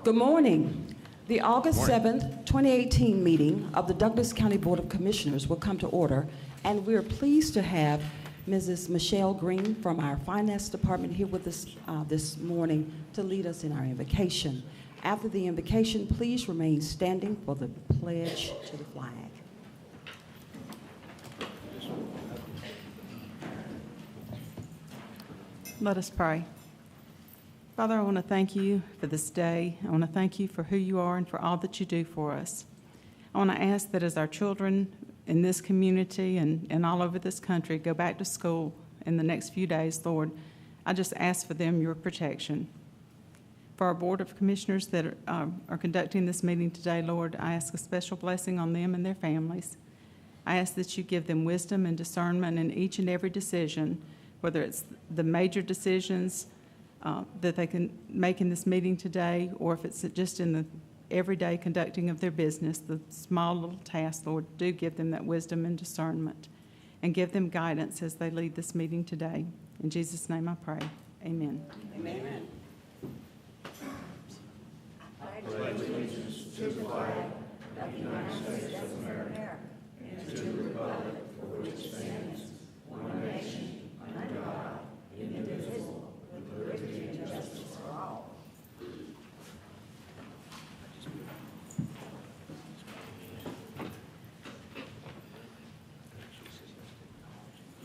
Good morning. The August 7th, 2018 meeting of the Douglas County Board of Commissioners will come to order, and we're pleased to have Mrs. Michelle Green from our Finance Department here with us this morning to lead us in our invocation. After the invocation, please remain standing for the pledge to the flag. Let us pray. Father, I want to thank you for this day. I want to thank you for who you are and for all that you do for us. I want to ask that as our children in this community and all over this country go back to school in the next few days, Lord, I just ask for them your protection. For our Board of Commissioners that are conducting this meeting today, Lord, I ask a special blessing on them and their families. I ask that you give them wisdom and discernment in each and every decision, whether it's the major decisions that they can make in this meeting today, or if it's just in the everyday conducting of their business, the small little tasks, Lord, do give them that wisdom and discernment, and give them guidance as they lead this meeting today. In Jesus' name I pray. Amen. Amen. I pledge allegiance to the flag of the United States of America and to the republic for which it stands, one nation, under God, indivisible, with liberty and justice for all.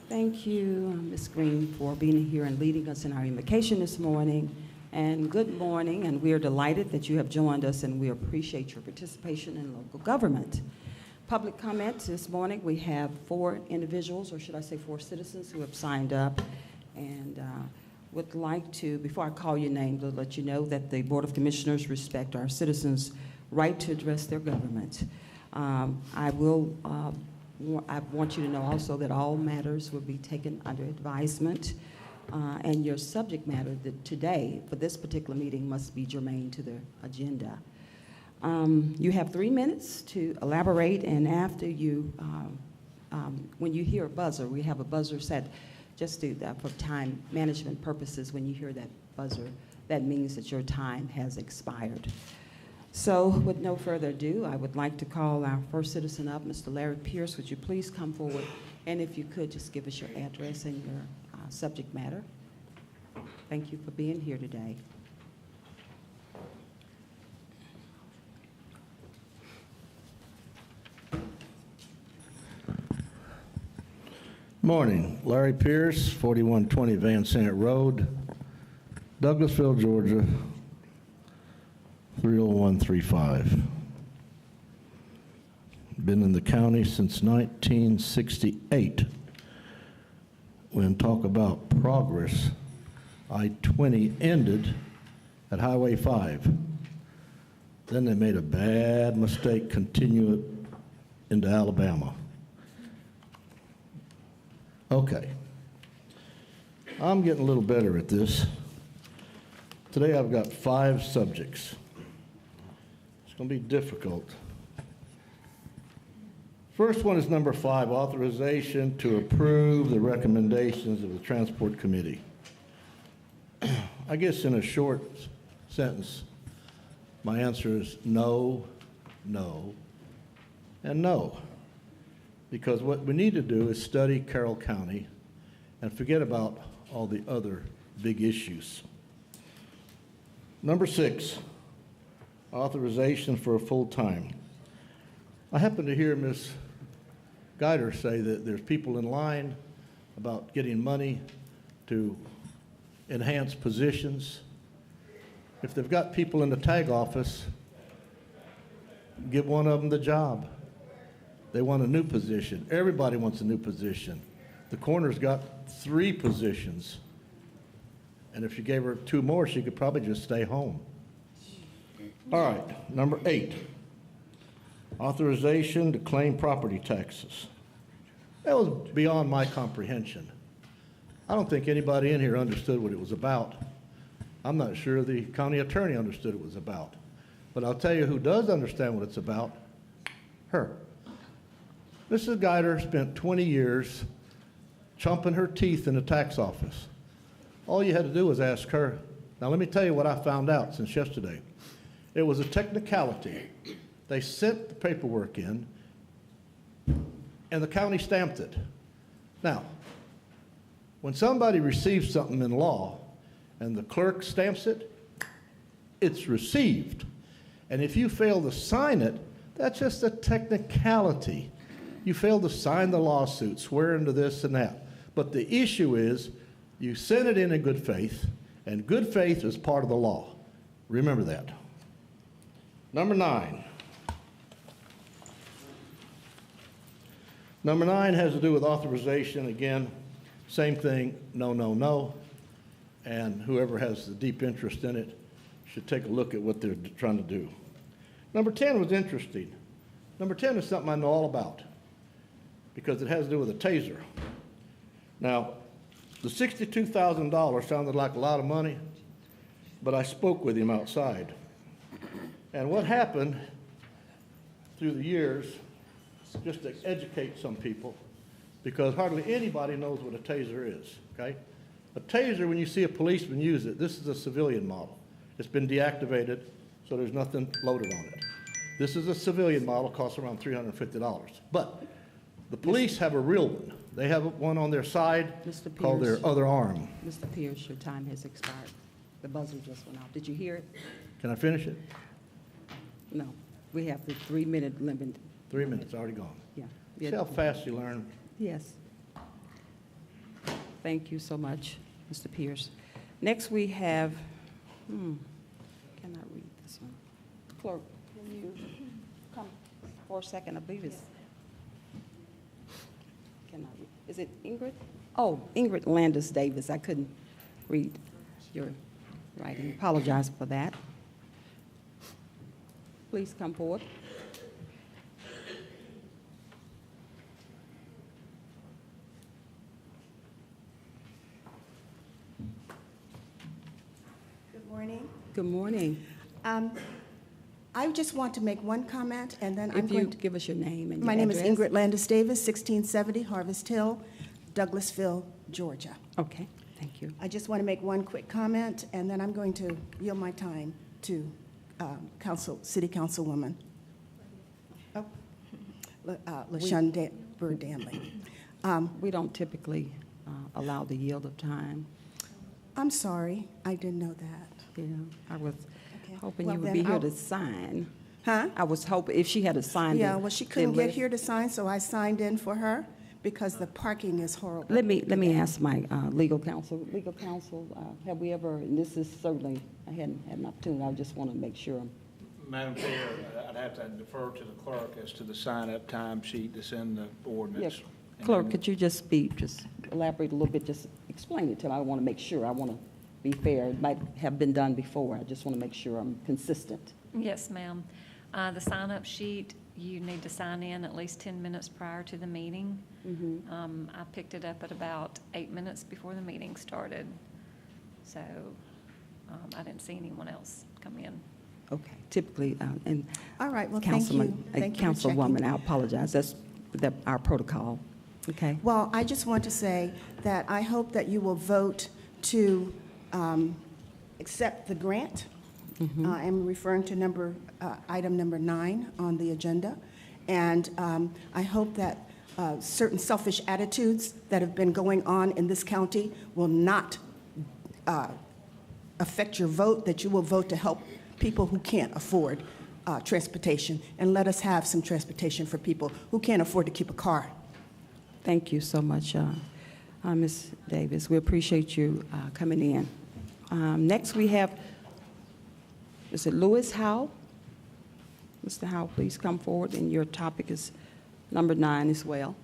Thank you, Ms. Green, for being here and leading us in our invocation this morning. And good morning, and we are delighted that you have joined us, and we appreciate your participation in local government. Public comments this morning, we have 4 individuals, or should I say 4 citizens who have signed up, and would like to, before I call your name, to let you know that the Board of Commissioners respect our citizens' right to address their government. I want you to know also that all matters will be taken under advisement, and your subject matter today for this particular meeting must be germane to the agenda. You have 3 minutes to elaborate, and after you, when you hear a buzzer, we have a buzzer set just for time management purposes. When you hear that buzzer, that means that your time has expired. So with no further ado, I would like to call our first citizen up, Mr. Larry Pierce. Would you please come forward? And if you could, just give us your address and your subject matter. Thank you for being here today. Morning. Larry Pierce, 4120 Van Sant Road, Douglasville, Georgia, 30135. Been in the county since 1968. When talk about progress, I-20 ended at Highway 5. Then they made a bad mistake, continue it into Alabama. Okay. I'm getting a little better at this. Today I've got 5 subjects. It's going to be difficult. First one is number 5, authorization to approve the recommendations of the Transport Committee. I guess in a short sentence, my answer is no, no, and no. Because what we need to do is study Carroll County and forget about all the other big issues. Number 6, authorization for a full-time. I happened to hear Ms. Guider say that there's people in line about getting money to enhance positions. If they've got people in the tag office, give one of them the job. They want a new position. Everybody wants a new position. The coroner's got 3 positions. And if you gave her 2 more, she could probably just stay home. All right, number 8, authorization to claim property taxes. That was beyond my comprehension. I don't think anybody in here understood what it was about. I'm not sure the county attorney understood what it was about. But I'll tell you who does understand what it's about, her. Mrs. Guider spent 20 years chomping her teeth in the tax office. All you had to do was ask her. Now, let me tell you what I found out since yesterday. It was a technicality. They sent the paperwork in, and the county stamped it. Now, when somebody receives something in law and the clerk stamps it, it's received. And if you fail to sign it, that's just a technicality. You fail to sign the lawsuit, swear into this and that. But the issue is you sent it in good faith, and good faith is part of the law. Remember that. Number 9. Number 9 has to do with authorization. Again, same thing, no, no, no. And whoever has the deep interest in it should take a look at what they're trying to do. Number 10 was interesting. Number 10 is something I know all about because it has to do with a taser. Now, the $62,000 sounded like a lot of money, but I spoke with him outside. And what happened through the years, just to educate some people, because hardly anybody knows what a taser is, okay? A taser, when you see a policeman use it, this is a civilian model. It's been deactivated, so there's nothing loaded on it. This is a civilian model, costs around $350. But the police have a real one. They have one on their side called their other arm. Mr. Pierce, your time has expired. The buzzer just went off. Did you hear it? Can I finish it? No. We have the 3-minute limit. 3 minutes, already gone. Yeah. See how fast you learn? Yes. Thank you so much, Mr. Pierce. Next, we have, cannot read this one. Clerk, can you come for a second? I believe it's, cannot read. Is it Ingrid? Oh, Ingrid Landis Davis. I couldn't read your writing. Apologize for that. Please come forward. Good morning. Good morning. I just want to make one comment, and then I'm If you going to... give us your name and your My name is address. Ingrid Landis Davis, 1670 Harvest Hill, Douglasville, Georgia. Okay, thank you. I just want to make one quick comment, and then I'm going to yield my time to City Councilwoman LaShonda Bird Danley. We don't typically allow the yield of time. I'm sorry, I didn't know that. Yeah, I was Okay. hoping Well, you would then be here I'll- to sign. Huh? I was hoping, if she had to sign. Yeah, the- well, she the couldn't get list. here to sign, so I signed in for her because the parking is horrible. Let me ask my legal counsel. Legal counsel, have we ever, and this is certainly, I hadn't had an opportunity, I just want to make sure. Madam Chair, I'd have to defer to the clerk as to the sign-up time sheet that's in the ordinance. Yes. Clerk, could you just elaborate a little bit, just explain it to me. I want to make sure, I want to be fair. It might have been done before. I just want to make sure I'm consistent. Yes, ma'am. The sign-up sheet, you need to sign in at least 10 minutes prior to the meeting. I picked it up at about 8 minutes before the meeting started. So I didn't see anyone else come in. Okay, typically, and All right, well, thank you. Councilman, Thank you for Councilwoman, checking. I apologize. That's our protocol. Okay? Well, I just want to say that I hope that you will vote to accept the grant. I'm referring to item number 9 on the agenda. And I hope that certain selfish attitudes that have been going on in this county will not affect your vote, that you will vote to help people who can't afford transportation, and let us have some transportation for people who can't afford to keep a car. Thank you so much, Ms. Davis. We appreciate you coming in. Next, we have, is it Louis Howe? Mr. Howe, please come forward, and your topic is number 9 as well.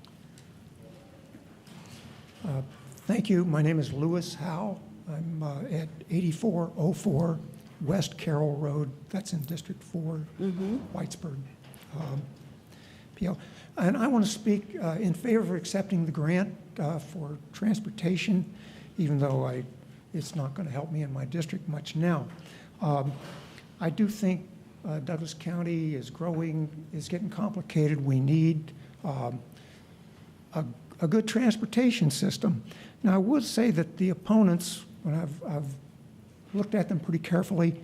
Thank you. My name is Lewis Howe. I'm at 8404 West Carroll Road. That's in District 4, Whitesburg, PO. And I want to speak in favor of accepting the grant for transportation, even though it's not going to help me in my district much now. I do think Douglas County is growing, is getting complicated. We need a good transportation system. Now, I would say that the opponents, when I've looked at them pretty carefully,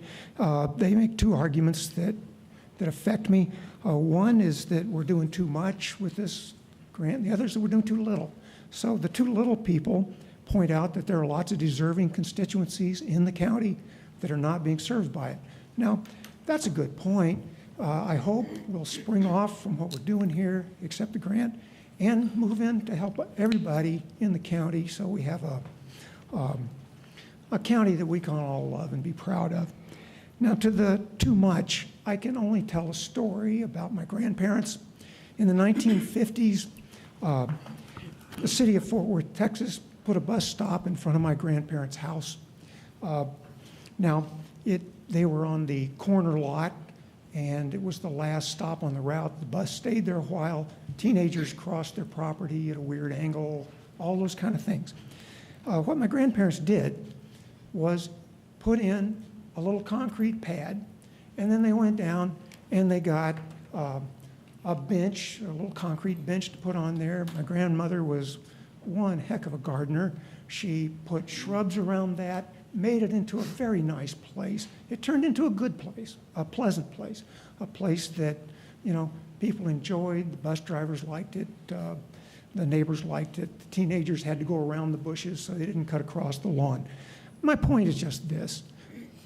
they make two arguments that affect me. One is that we're doing too much with this grant. The other is that we're doing too little. So the too little people point out that there are lots of deserving constituencies in the county that are not being served by it. Now, that's a good point. I hope we'll spring off from what we're doing here, accept the grant, and move in to help everybody in the county so we have a county that we can all love and be proud of. Now, to the too much, I can only tell a story about my grandparents. In the 1950s, the city of Fort Worth, Texas, put a bus stop in front of my grandparents' house. Now, they were on the corner lot, and it was the last stop on the route. The bus stayed there a while. Teenagers crossed their property at a weird angle, all those kind of things. What my grandparents did was put in a little concrete pad, and then they went down and they got a bench, a little concrete bench to put on there. My grandmother was one heck of a gardener. She put shrubs around that, made it into a very nice place. It turned into a good place, a pleasant place, a place that, people enjoyed. The bus drivers liked it. The neighbors liked it. The teenagers had to go around the bushes so they didn't cut across the lawn. My point is just this.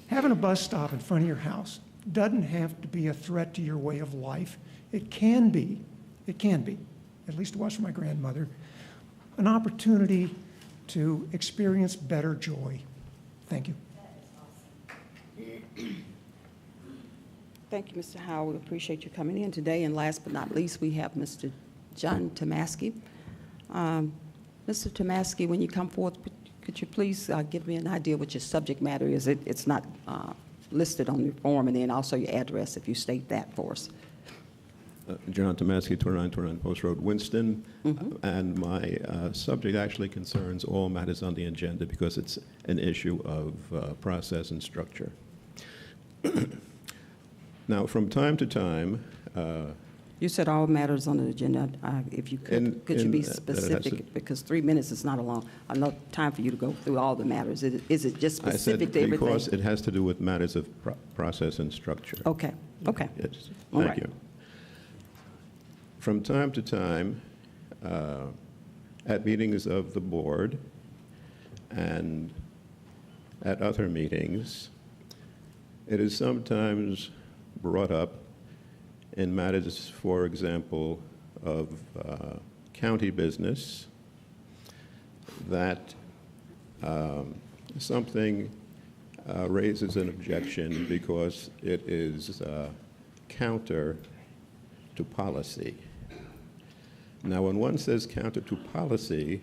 Having a bus stop in front of your house doesn't have to be a threat to your way of life. It can be, at least it was for my grandmother, an opportunity to experience better joy. Thank you. Thank you, Mr. Howard. We appreciate you coming in today. And last but not least, we have Mr. John Tomaski. Mr. Tomaski, when you come forth, could you please give me an idea what your subject matter is? It's not listed on your form, and then also your address, if you state that for us. John Tomaski, 2929 Post Road, Winston. And my subject actually concerns all matters on the agenda because it's an issue of process and structure. Now, from time to time, You said all matters on the agenda. If you could, could you be specific? Because 3 minutes is not enough time for you to go through all the matters. Is it just specific to everything? Because it has to do with matters of process and structure. Okay. Okay. Yes. All Thank right. you. From time to time, at meetings of the board and at other meetings, it is sometimes brought up in matters, for example, of county business, that something raises an objection because it is counter to policy. Now, when one says counter to policy,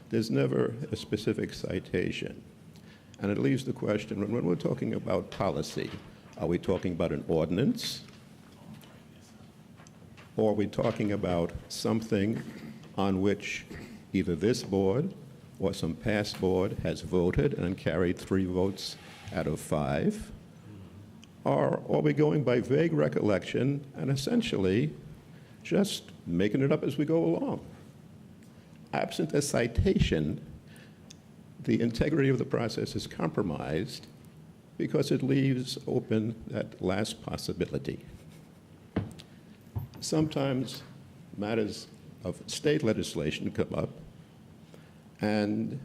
there's never a specific citation. And it leaves the question, when we're talking about policy, are we talking about an ordinance? Or are we talking about something on which either this board or some past board has voted and carried 3 votes out of 5? Or are we going by vague recollection and essentially just making it up as we go along? Absent a citation, the integrity of the process is compromised because it leaves open that last possibility. Sometimes matters of state legislation come up, and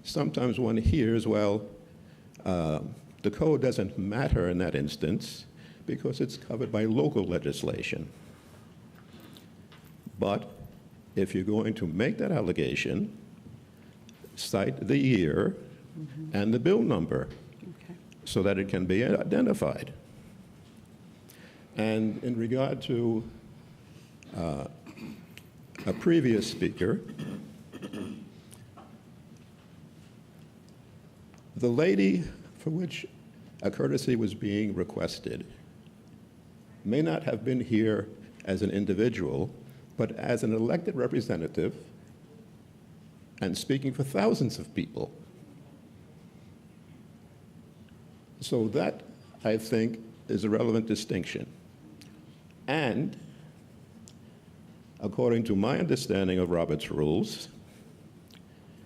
sometimes one hears, well, the code doesn't matter in that instance because it's covered by local legislation. But if you're going to make that allegation, cite the year and the bill number so that it can be identified. And in regard to a previous speaker, The lady for which a courtesy was being requested may not have been here as an individual, but as an elected representative and speaking for thousands of people. So that, I think, is a relevant distinction. And according to my understanding of Robert's rules,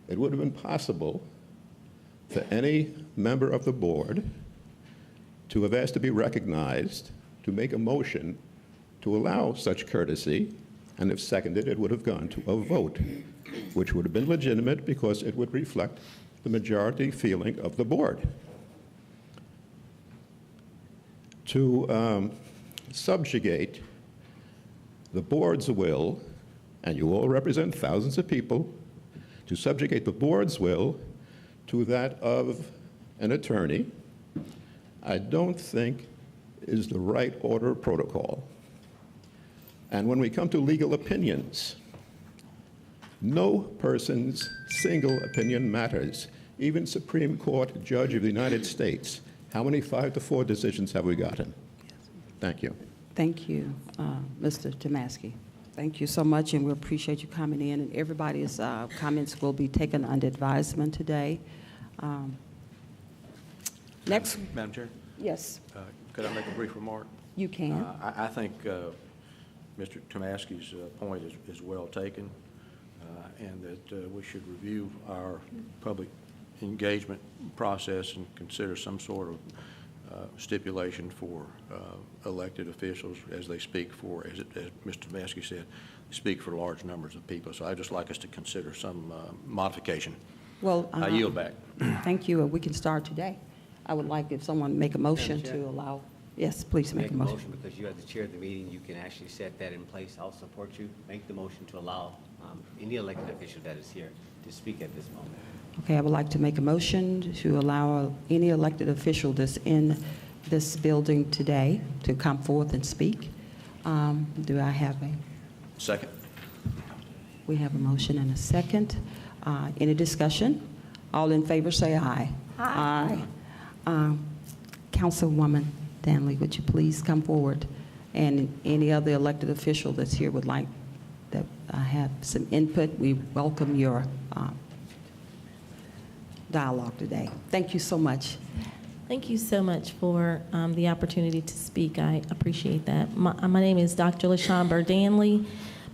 it would have been possible for any member of the board to have asked to be recognized, to make a motion to allow such courtesy, and if seconded, it would have gone to a vote, which would have been legitimate because it would reflect the majority feeling of the board. To subjugate the board's will, and you all represent thousands of people, to subjugate the board's will to that of an attorney, I don't think is the right order of protocol. And when we come to legal opinions, no person's single opinion matters. Even Supreme Court Judge of the United States. How many 5-4 decisions have we gotten? Thank you. Thank you, Mr. Tomasky. Thank you so much, and we appreciate you coming in. And everybody's comments will be taken under advisement today. Next. Madam Chair, Yes, could I make a brief remark? you can. I think Mr. Tomasky's point is well taken, and that we should review our public engagement process and consider some sort of stipulation for elected officials as they speak for, as Mr. Tomasky said, speak for large numbers of people. So I'd just like us to consider some modification. Well, I yield back. Thank you. We can start today. I would like if someone make a motion Madam Chair? to allow. Yes, please make a motion. Because you are the chair of the meeting, you can actually set that in place. I'll support you. Make the motion to allow any elected official that is here to speak at this moment. Okay, I would like to make a motion to allow any elected official that's in this building today to come forth and speak. Do I have a? Second. We have a motion and a second. Any discussion? All in favor say aye. Aye. Councilwoman Danley, would you please come forward? And any other elected official that's here would like that have some input, we welcome your dialogue today. Thank you so much. Thank you so much for the opportunity to speak. I appreciate that. My name is Dr. LaShawn Danley.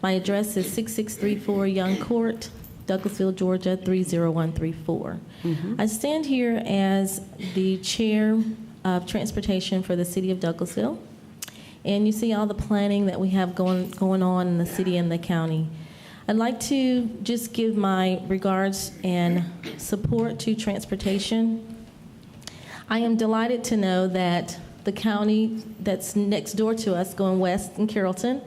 My address is 6634 Young Court, Douglasville, Georgia, 30134. I stand here as the chair of transportation for the city of Douglasville. And you see all the planning that we have going on in the city and the county. I'd like to just give my regards and support to transportation. I am delighted to know that the county that's next door to us, going west in Carrollton,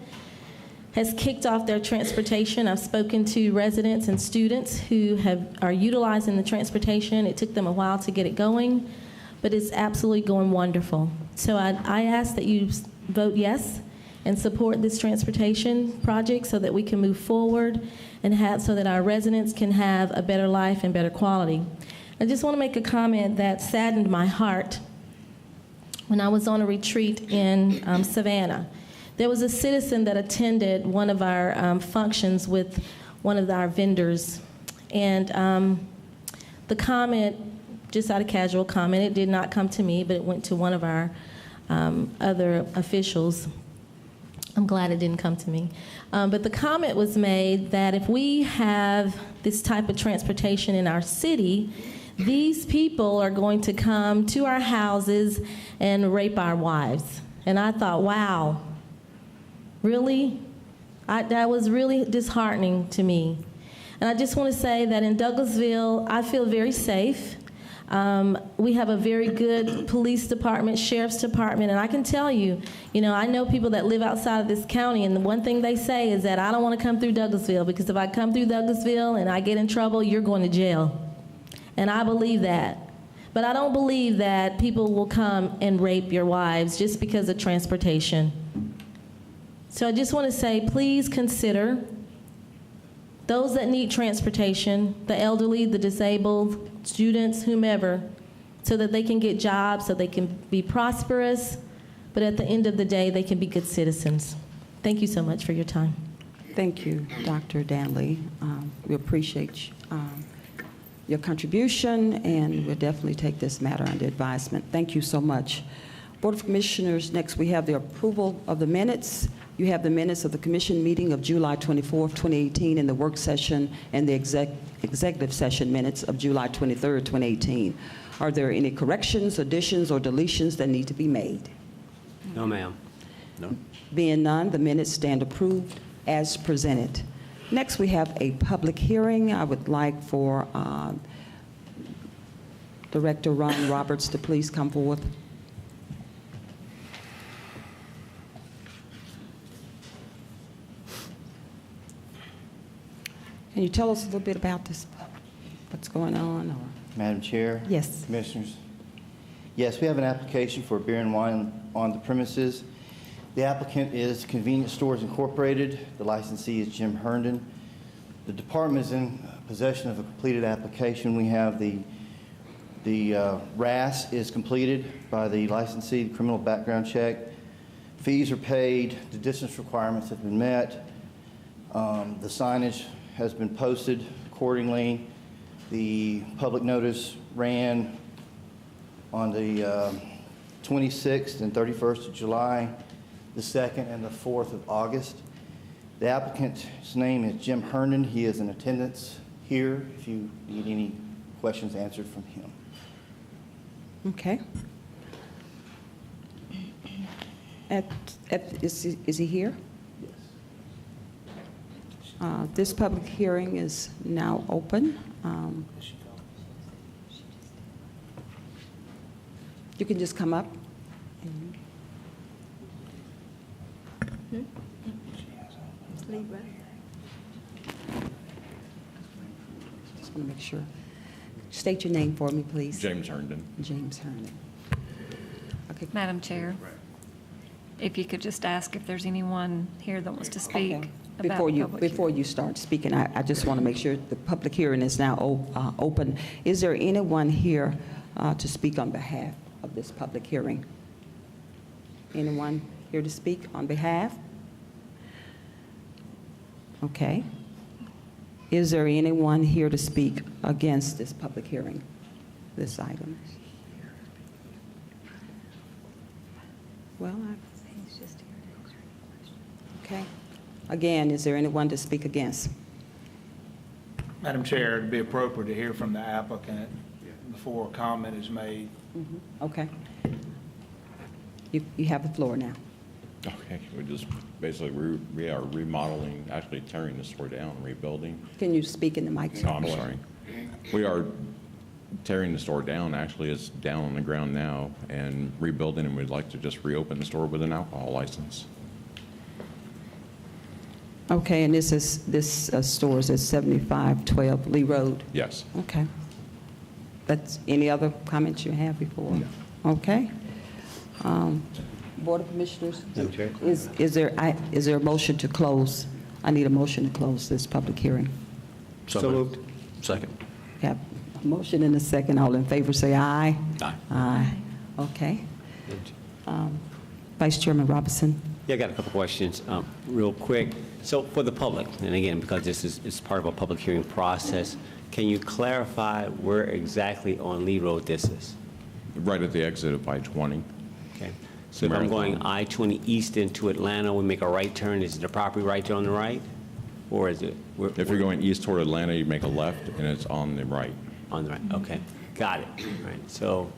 has kicked off their transportation. I've spoken to residents and students who are utilizing the transportation. It took them a while to get it going, but it's absolutely going wonderful. So I ask that you vote yes and support this transportation project so that we can move forward and so that our residents can have a better life and better quality. I just want to make a comment that saddened my heart. When I was on a retreat in Savannah, there was a citizen that attended one of our functions with one of our vendors. And the comment, just out of casual comment, it did not come to me, but it went to one of our other officials. I'm glad it didn't come to me. But the comment was made that if we have this type of transportation in our city, these people are going to come to our houses and rape our wives. And I thought, wow, really? That was really disheartening to me. And I just want to say that in Douglasville, I feel very safe. We have a very good police department, sheriff's department, and I can tell you, I know people that live outside of this county, and the one thing they say is that I don't want to come through Douglasville, because if I come through Douglasville and I get in trouble, you're going to jail. And I believe that. But I don't believe that people will come and rape your wives just because of transportation. So I just want to say, please consider those that need transportation, the elderly, the disabled, students, whomever, so that they can get jobs, so they can be prosperous, but at the end of the day, they can be good citizens. Thank you so much for your time. Thank you, Dr. Danley. We appreciate your contribution, and we'll definitely take this matter under advisement. Thank you so much. Board of Commissioners, next we have the approval of the minutes. You have the minutes of the commission meeting of July 24th, 2018, and the work session and the executive session minutes of July 23rd, 2018. Are there any corrections, additions, or deletions that need to be made? No, ma'am. No? Being none, the minutes stand approved as presented. Next, we have a public hearing. I would like for Director Ron Roberts to please come forward. Can you tell us a little bit about this, what's going on? Or? Madam Chair? Yes. Commissioners? Yes, we have an application for beer and wine on the premises. The applicant is Convenience Stores Incorporated. The licensee is Jim Herndon. The department is in possession of a completed application. We have the RAS is completed by the licensee, the criminal background check. Fees are paid. The distance requirements have been met. The signage has been posted accordingly. The public notice ran on the 26th and 31st of July, the 2nd and the 4th of August. The applicant's name is Jim Herndon. He is in attendance here if you need any questions answered from him. Okay. Is he here? Yes. This public hearing is now open. You can just come up. Just want to make sure. State your name for me, please. James Herndon. James Herndon. Okay. Madam Chair, if you could just ask if there's anyone here that wants to speak Okay. about public hearing. Before you start speaking, I just want to make sure the public hearing is now open. Is there anyone here to speak on behalf of this public hearing? Anyone here to speak on behalf? Okay. Is there anyone here to speak against this public hearing, this item? Well, okay. Again, is there anyone to speak against? Madam Chair, it'd be appropriate to hear from the applicant before a comment is made. Okay. You have the floor now. Okay, we just basically, we are remodeling, actually tearing the store down, rebuilding. Can you speak in the mic? No, I'm sorry. We are tearing the store down. Actually, it's down on the ground now and rebuilding, and we'd like to just reopen the store with an alcohol license. Okay, and this store is at 7512 Lee Road? Yes. Okay. That's, any other comments you have before? No. Okay. Board of Commissioners? Madam Chair? Is there a motion to close? I need a motion to close this public hearing. So moved. Second. We have a motion and a second. All in favor, say aye. Aye. Aye. Okay. Vice Chairman Robinson? Yeah, I got a couple questions, real quick. So for the public, and again, because this is part of a public hearing process, can you clarify where exactly on Lee Road this is? Right at the exit of I-20. Okay. So if I'm going I-20 east into Atlanta, we make a right turn, is the property right there on the right? Or is it? If you're going east toward Atlanta, you make a left, and it's on the right. On the right, okay. Got it. All right, so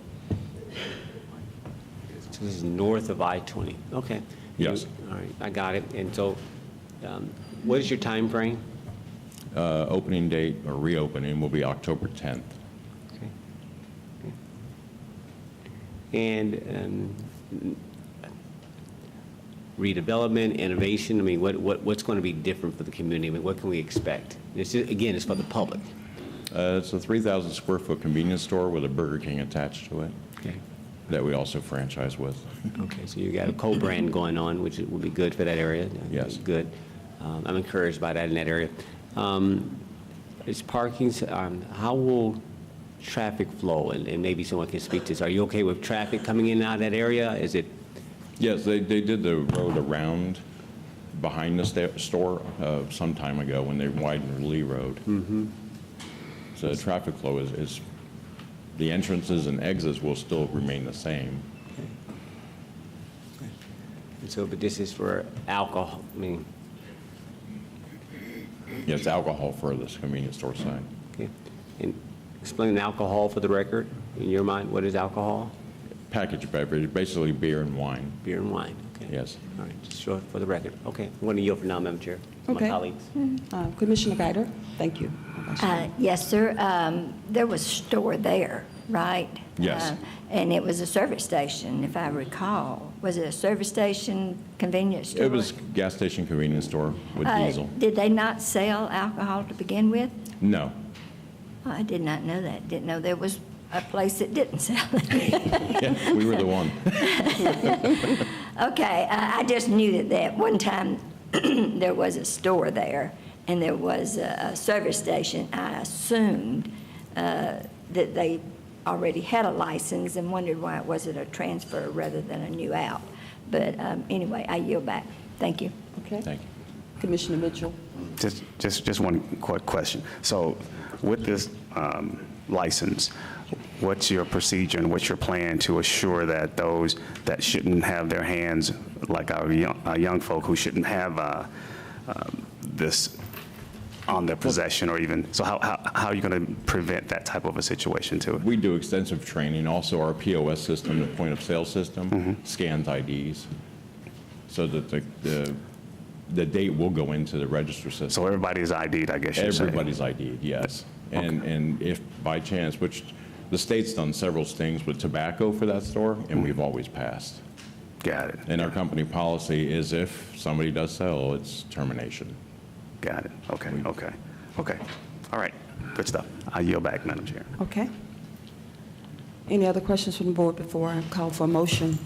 this is north of I-20, okay. Yes. All right, I got it. And so what is your time frame? Opening date, or reopening, will be October 10th. Okay. And redevelopment, innovation, I mean, what's going to be different for the community? I mean, what can we expect? Again, it's for the public. It's a 3,000 square foot convenience store with a Burger King attached to it. Okay. That we also franchise with. Okay, so you got a co-brand going on, which will be good for that area. Yes. Good. I'm encouraged by that in that area. Is parking, how will traffic flow, and maybe someone can speak to this. Are you okay with traffic coming in and out of that area? Is it? Yes, they did the road around behind the store some time ago when they widened Lee Road. So the traffic flow is, the entrances and exits will still remain the same. And so, but this is for alcohol, I mean, Yeah, it's alcohol for this convenience store side. okay. And explain alcohol for the record, in your mind, what is alcohol? Packaged beverage, basically beer and wine. Beer and wine, okay. Yes. All right, just short for the record. Okay, I'm going to yield for now, Madam Chair. to Okay. My colleagues. Commissioner Guider, thank you. Yes, sir. There was a store there, right? Yes. And it was a service station, if I recall. Was it a service station, convenience store? It was gas station convenience store with diesel. Did they not sell alcohol to begin with? No. Oh, I did not know that. Didn't know there was a place that didn't sell it. Yeah, we were the one. Okay, I just knew that one time there was a store there and there was a service station. I assumed that they already had a license and wondered why it wasn't a transfer rather than a new out. But anyway, I yield back. Thank you. Okay. Thank you. Commissioner Mitchell. Just one quick question. So with this license, what's your procedure and what's your plan to assure that those that shouldn't have their hands, like our young folk who shouldn't have this on their possession, or even, so how are you going to prevent that type of a situation too? We do extensive training. Also, our POS system, the point of sale system, scans IDs so that the date will go into the register system. So everybody's ID'd, I guess you're saying? Everybody's ID'd, yes. And if by chance, which the state's done several stings with tobacco for that store, and we've always passed. Got it. And our company policy is if somebody does sell, it's termination. Got it. Okay. All right. Good stuff. I yield back, Madam Chair. Okay. Any other questions from the board before I call for a motion?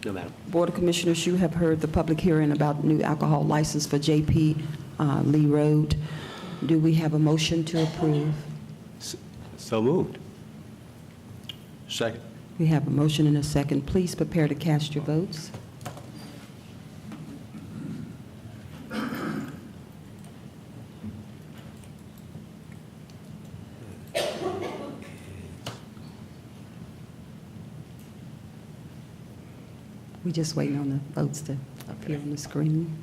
No, Madam. Board of Commissioners, you have heard the public hearing about new alcohol license for JP Lee Road. Do we have a motion to approve? So moved. Second. We have a motion and a second. Please prepare to cast your votes. We're just waiting on the votes to appear on the screen.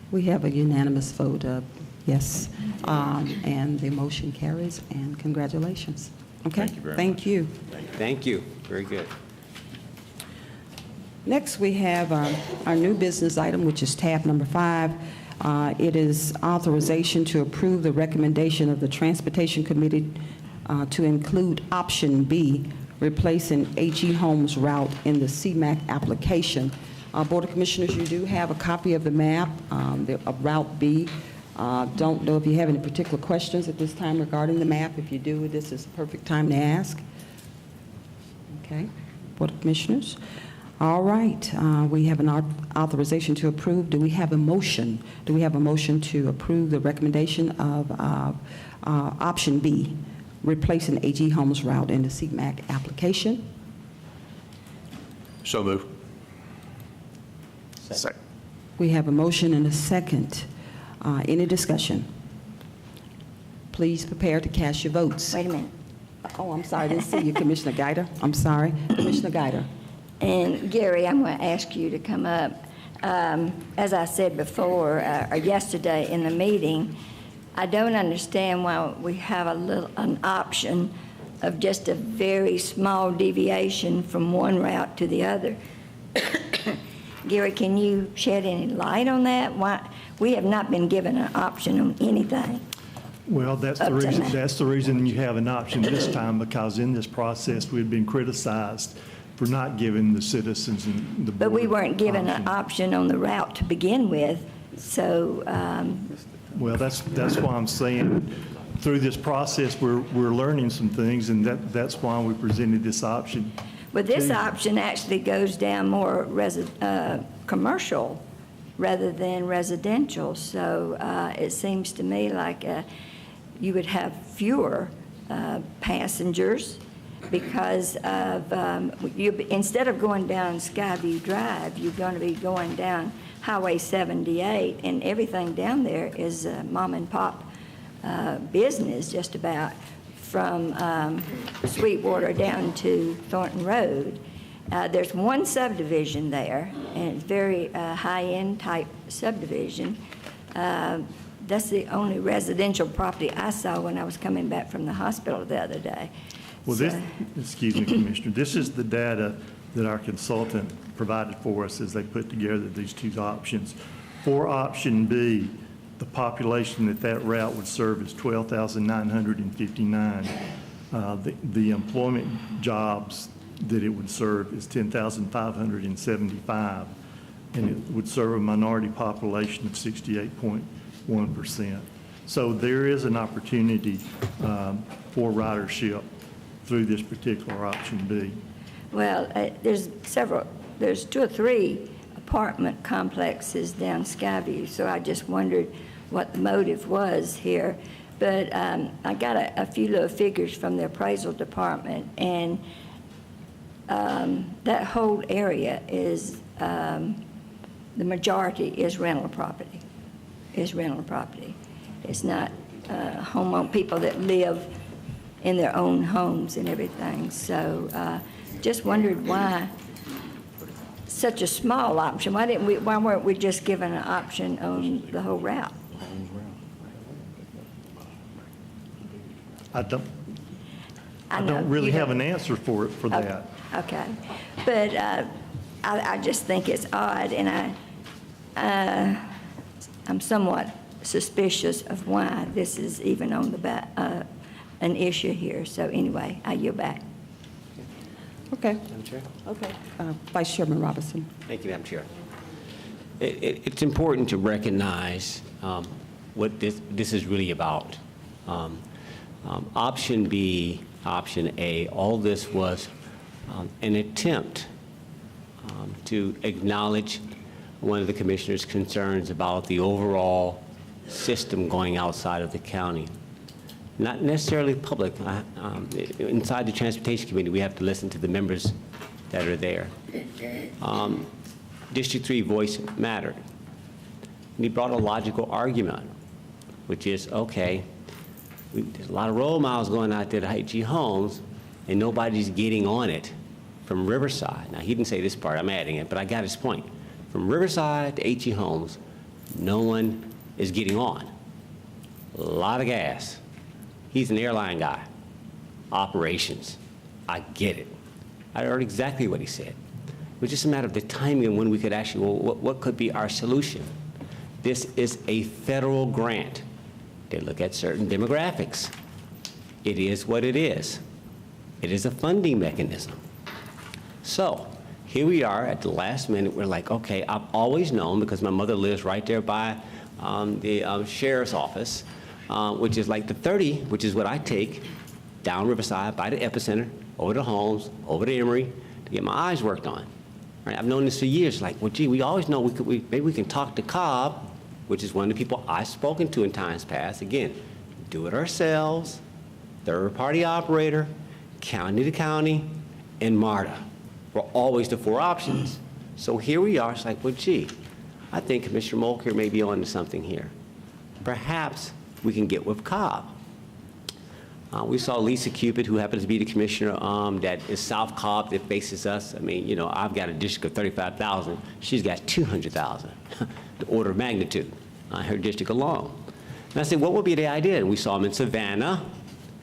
We have a unanimous vote of yes, and the motion carries, and congratulations. Okay? Thank you very Thank much. you. Thank you. Very good. Next, we have our new business item, which is tab number 5. It is authorization to approve the recommendation of the Transportation Committee to include option B, replacing H.E. Holmes route in the CMAQ application. Board of Commissioners, you do have a copy of the map, of Route B. Don't know if you have any particular questions at this time regarding the map. If you do, this is the perfect time to ask. Okay, Board of Commissioners. All right, we have an authorization to approve. Do we have a motion? Do we have a motion to approve the recommendation of option B, replacing H.E. Holmes route in the CMAQ application? So move. Second. We have a motion and a second. Any discussion? Please prepare to cast your votes. Wait a minute. Oh, I'm sorry, I didn't see you, Commissioner Guider. I'm sorry. Commissioner Guider. And Gary, I'm going to ask you to come up. As I said before, or yesterday in the meeting, I don't understand why we have an option of just a very small deviation from one route to the other. Gary, can you shed any light on that? Why we have not been given an option on anything? Well, that's the reason. That's the reason you have an option this time, because in this process we've been criticized for not giving the citizens and the board. But we weren't given an option. option on the route to begin with, so. Well, that's why I'm saying through this process we're learning some things, and that's why we presented this option. But this to you. option actually goes down more commercial rather than residential. So it seems to me like you would have fewer passengers because of, instead of going down Skyview Drive, you're going to be going down Highway 78, and everything down there is mom and pop business just about, from Sweetwater down to Thornton Road. There's one subdivision there, and it's very high-end type subdivision. That's the only residential property I saw when I was coming back from the hospital the other day. Well, this, excuse me, Commissioner, this is the data that our consultant provided for us as they put together these two options. For option B, the population that route would serve is 12,959. The employment jobs that it would serve is 10,575, and it would serve a minority population of 68.1%. So there is an opportunity for ridership through this particular option B. Well, there's 2 or 3 apartment complexes down Skyview, so I just wondered what the motive was here. But I got a few little figures from the appraisal department, and that whole area is, the majority is rental property, It's not people that live in their own homes and everything. So just wondered why such a small option. Why weren't we just given an option on the whole route? I don't really have an answer for that. Okay. But I just think it's odd, and I'm somewhat suspicious of why this is even on the an issue here. So anyway, I yield back. Okay. Madam Chair? Okay. Vice Chairman Robinson. Thank you, Madam Chair. It's important to recognize what this is really about. Option B, option A, all this was an attempt to acknowledge one of the commissioner's concerns about the overall system going outside of the county. Not necessarily public. Inside the Transportation Committee, we have to listen to the members that are there. District 3 voice mattered. And he brought a logical argument, which is, okay, there's a lot of road miles going out there to H.G. Homes, and nobody's getting on it from Riverside. Now, he didn't say this part, I'm adding it, but I got his point. From Riverside to H.G. Homes, no one is getting on. A lot of gas. He's an airline guy. Operations. I get it. I heard exactly what he said. It was just a matter of the timing and when we could actually, well, what could be our solution? This is a federal grant. They look at certain demographics. It is what it is. It is a funding mechanism. So here we are at the last minute. We're like, okay, I've always known, because my mother lives right there by the sheriff's office, which is like the 30, which is what I take down Riverside by the epicenter, over to Holmes, over to Emory, to get my eyes worked on. Right? I've known this for years. Like, well, gee, we always know maybe we can talk to Cobb, which is one of the people I've spoken to in times past. Again, do it ourselves, third-party operator, county to county, and MARTA. We're always the 4 options. So here we are. It's like, well, gee, I think Commissioner Mulcair may be on to something here. Perhaps we can get with Cobb. We saw Lisa Cupid, who happens to be the commissioner that is South Cobb, that faces us. I mean, you know, I've got a district of 35,000. She's got 200,000, the order of magnitude, her district alone. And I said, what would be the idea? And we saw them in Savannah.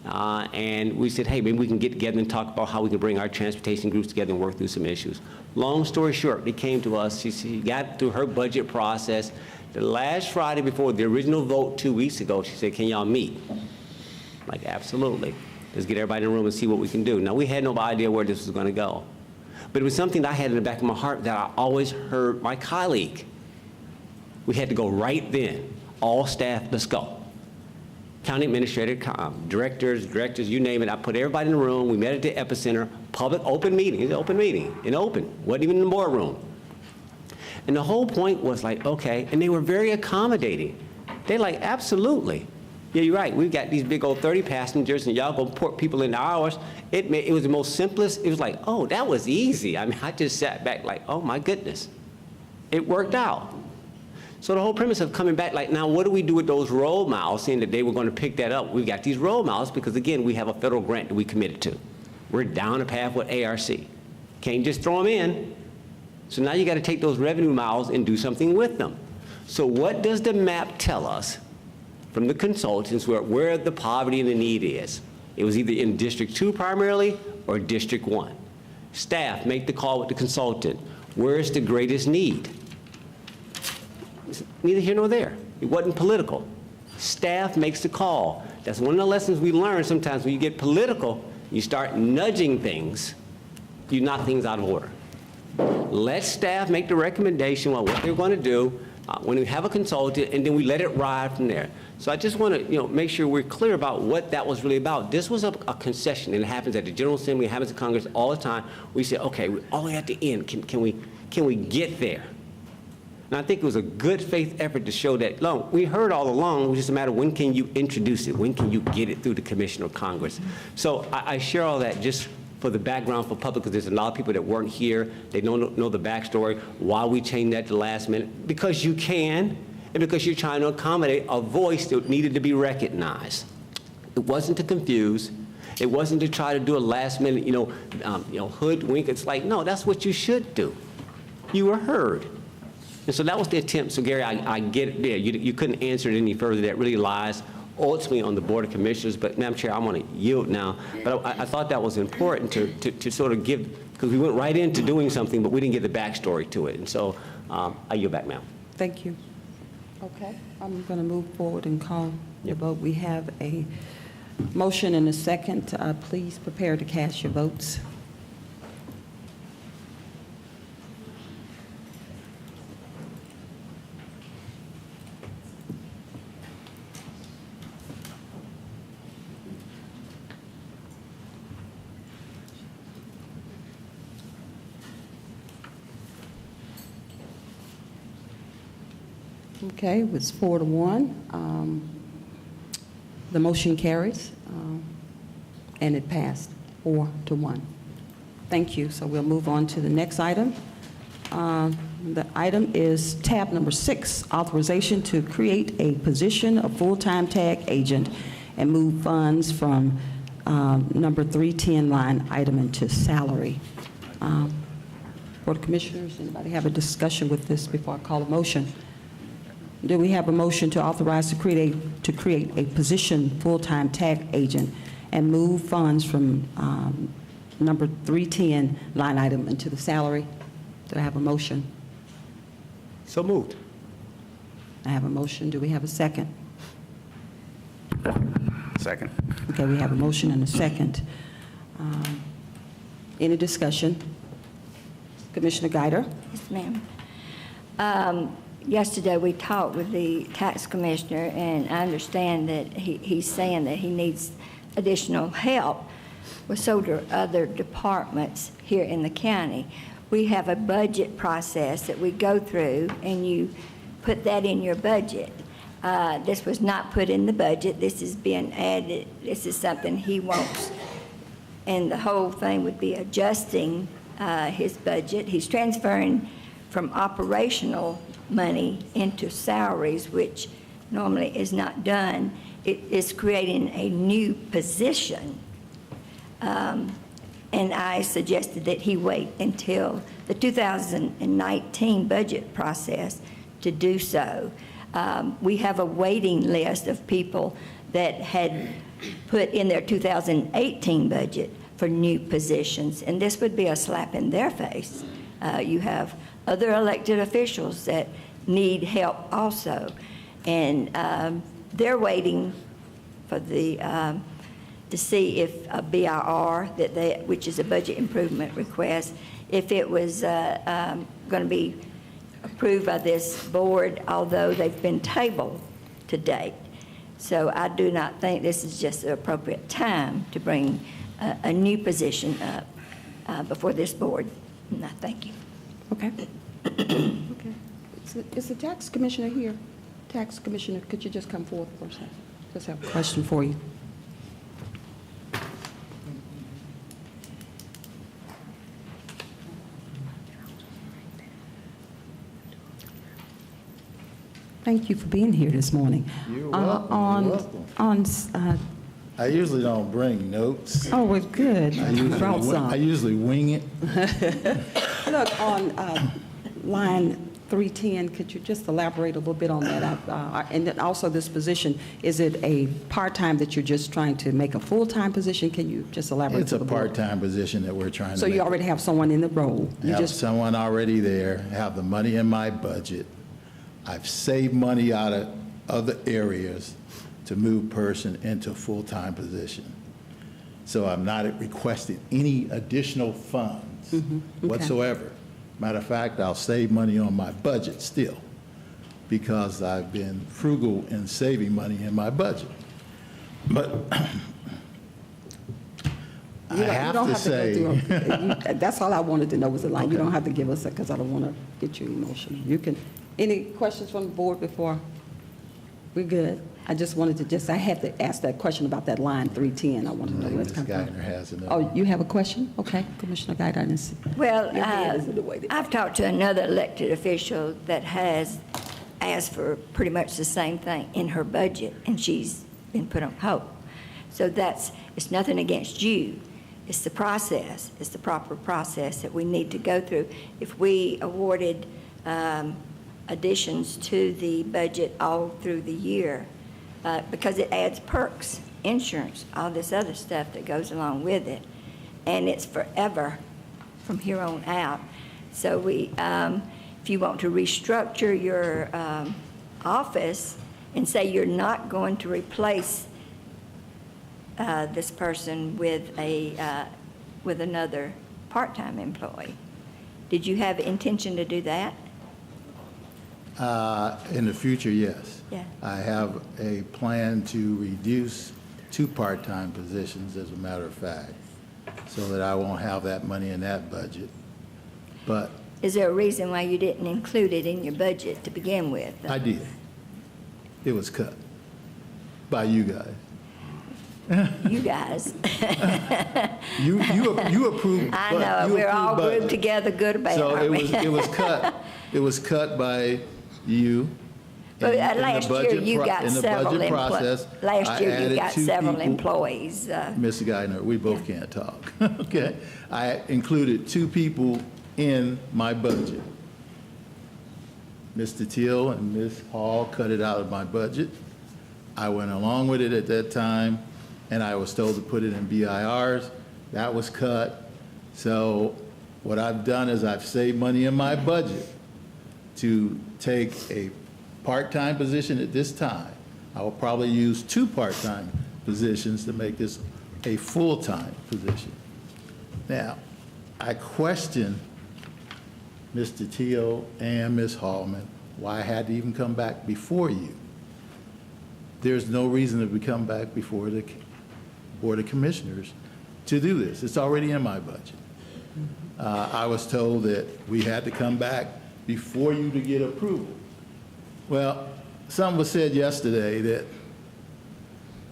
And we said, hey, maybe we can get together and talk about how we can bring our transportation groups together and work through some issues. Long story short, they came to us. She got through her budget process. The last Friday before the original vote 2 weeks ago, she said, can y'all meet? Like, absolutely. Let's get everybody in the room and see what we can do. Now, we had no idea where this was going to go. But it was something that I had in the back of my heart that I always heard my colleague. We had to go right then. All staff, let's go. County administrator, directors, you name it. I put everybody in the room. We met at the epicenter, public, open meeting. It's an open meeting, wasn't even in the boardroom. And the whole point was like, okay, and they were very accommodating. They like, absolutely. Yeah, you're right. We've got these big old 30 passengers, and y'all gonna put people into ours. It was the most simplest. It was like, oh, that was easy. I mean, I just sat back like, oh my goodness, it worked out. So the whole premise of coming back, like, now what do we do with those road miles, seeing that they were going to pick that up? We got these road miles because, again, we have a federal grant that we committed to. We're down a path with ARC. Can't just throw them in. So now you got to take those revenue miles and do something with them. So what does the map tell us from the consultants where the poverty and the need is? It was either in District 2 primarily or District 1. Staff make the call with the consultant. Where is the greatest need? Neither here nor there. It wasn't political. Staff makes the call. That's one of the lessons we learn sometimes. When you get political, you start nudging things, you knock things out of order. Let staff make the recommendation on what they're going to do when we have a consultant, and then we let it ride from there. So I just want to make sure we're clear about what that was really about. This was a concession, and it happens at the General Assembly, it happens at Congress all the time. We say, okay, we're all the way at the end. Can we get there? And I think it was a good faith effort to show that, look, we heard all along, it was just a matter of when can you introduce it? When can you get it through the Commission or Congress? So I share all that just for the background for public, because there's a lot of people that weren't here. They don't know the backstory, why we changed that at the last minute. Because you can, and because you're trying to accommodate a voice that needed to be recognized. It wasn't to confuse. It wasn't to try to do a last minute, hoodwink. It's like, no, that's what you should do. You were heard. And so that was the attempt. So Gary, I get it there. You couldn't answer it any further. That really lies ultimately on the Board of Commissioners. But Madam Chair, I want to yield now. But I thought that was important to sort of give, because we went right into doing something, but we didn't get the backstory to it. And so I yield back, ma'am. Thank you. Okay, I'm going to move forward and call your vote. We have a motion and a second. Please prepare to cast your votes. Okay, it was 4-1. The motion carries, and it passed 4-1. Thank you. So we'll move on to the next item. The item is tab number 6, authorization to create a position of full-time tag agent and move funds from number 310 line item into salary. Board of Commissioners, anybody have a discussion with this before I call a motion? Do we have a motion to authorize to create a position full-time tag agent and move funds from number 310 line item into the salary? Do I have a motion? So moved. I have a motion. Do we have a second? Second. Okay, we have a motion and a second. Any discussion? Commissioner Guider? Yes, ma'am. Yesterday, we talked with the tax commissioner, and I understand that he's saying that he needs additional help with several other departments here in the county. We have a budget process that we go through, and you put that in your budget. This was not put in the budget. This is being added. This is something he wants, and the whole thing would be adjusting his budget. He's transferring from operational money into salaries, which normally is not done. It is creating a new position. And I suggested that he wait until the 2019 budget process to do so. We have a waiting list of people that had put in their 2018 budget for new positions, and this would be a slap in their face. You have other elected officials that need help also, and they're waiting for the to see if a BIR which is a budget improvement request, if it was going to be approved by this board, although they've been tabled to date. So I do not think this is just the appropriate time to bring a new position up before this board. No, thank you. Okay. Okay. Is the tax commissioner here? Tax commissioner, could you just come forward for a second? Just have a question for you. Thank you for being here this morning. You're welcome. You're welcome. I usually don't bring notes. Oh, well, good. You brought some. I usually wing it. Look, on line 310, could you just elaborate a little bit on that? And then also this position, is it a part-time that you're just trying to make a full-time position? Can you just elaborate? It's a part-time position that we're trying to So make. you already have someone in the role? You Have just someone already there, have the money in my budget. I've saved money out of other areas to move person into a full-time position. So I'm not requesting any additional funds Okay. whatsoever. Matter of fact, I'll save money on my budget still because I've been frugal in saving money in my budget. But I have to say, that's all I wanted to know was the line. You don't have to give us that because I don't want to get you emotional. You can, any questions from the board before? We're good. I just wanted to I had to ask that question about that line 310. I wanted to know where it's Ms. coming from. Geithner has another. Oh, you have a question? Okay, Commissioner Geithner. Well, Your hand is in the way that- I've talked to another elected official that has asked for pretty much the same thing in her budget, and she's been put on hold. So it's nothing against you. It's the process. It's the proper process that we need to go through. If we awarded additions to the budget all through the year, because it adds perks, insurance, all this other stuff that goes along with it, and it's forever from here on out. So if you want to restructure your office and say you're not going to replace this person with another part-time employee, did you have intention to do that? In the future, yes. Yeah. I have a plan to reduce 2 part-time positions, as a matter of fact, so that I won't have that money in that budget. But Is there a reason why you didn't include it in your budget to begin with? I did. It was cut by you guys. You guys. You approved. I know, we're all grouped together, good or bad, So aren't we? it was cut by you. But In the last year, budget you pro- got in the several budget employees. process, Last I year, you added got 2 several people. employees. Ms. Geithner, we both can't talk, okay? I included 2 people in my budget. Mr. Teal and Ms. Hall cut it out of my budget. I went along with it at that time, and I was told to put it in BIRs. That was cut. So what I've done is I've saved money in my budget to take a part-time position at this time. I will probably use 2 part-time positions to make this a full-time position. Now, I question Mr. Teal and Ms. Hallman why I had to even come back before you. There's no reason to come back before the Board of Commissioners to do this. It's already in my budget. I was told that we had to come back before you to get approval. Well, something was said yesterday that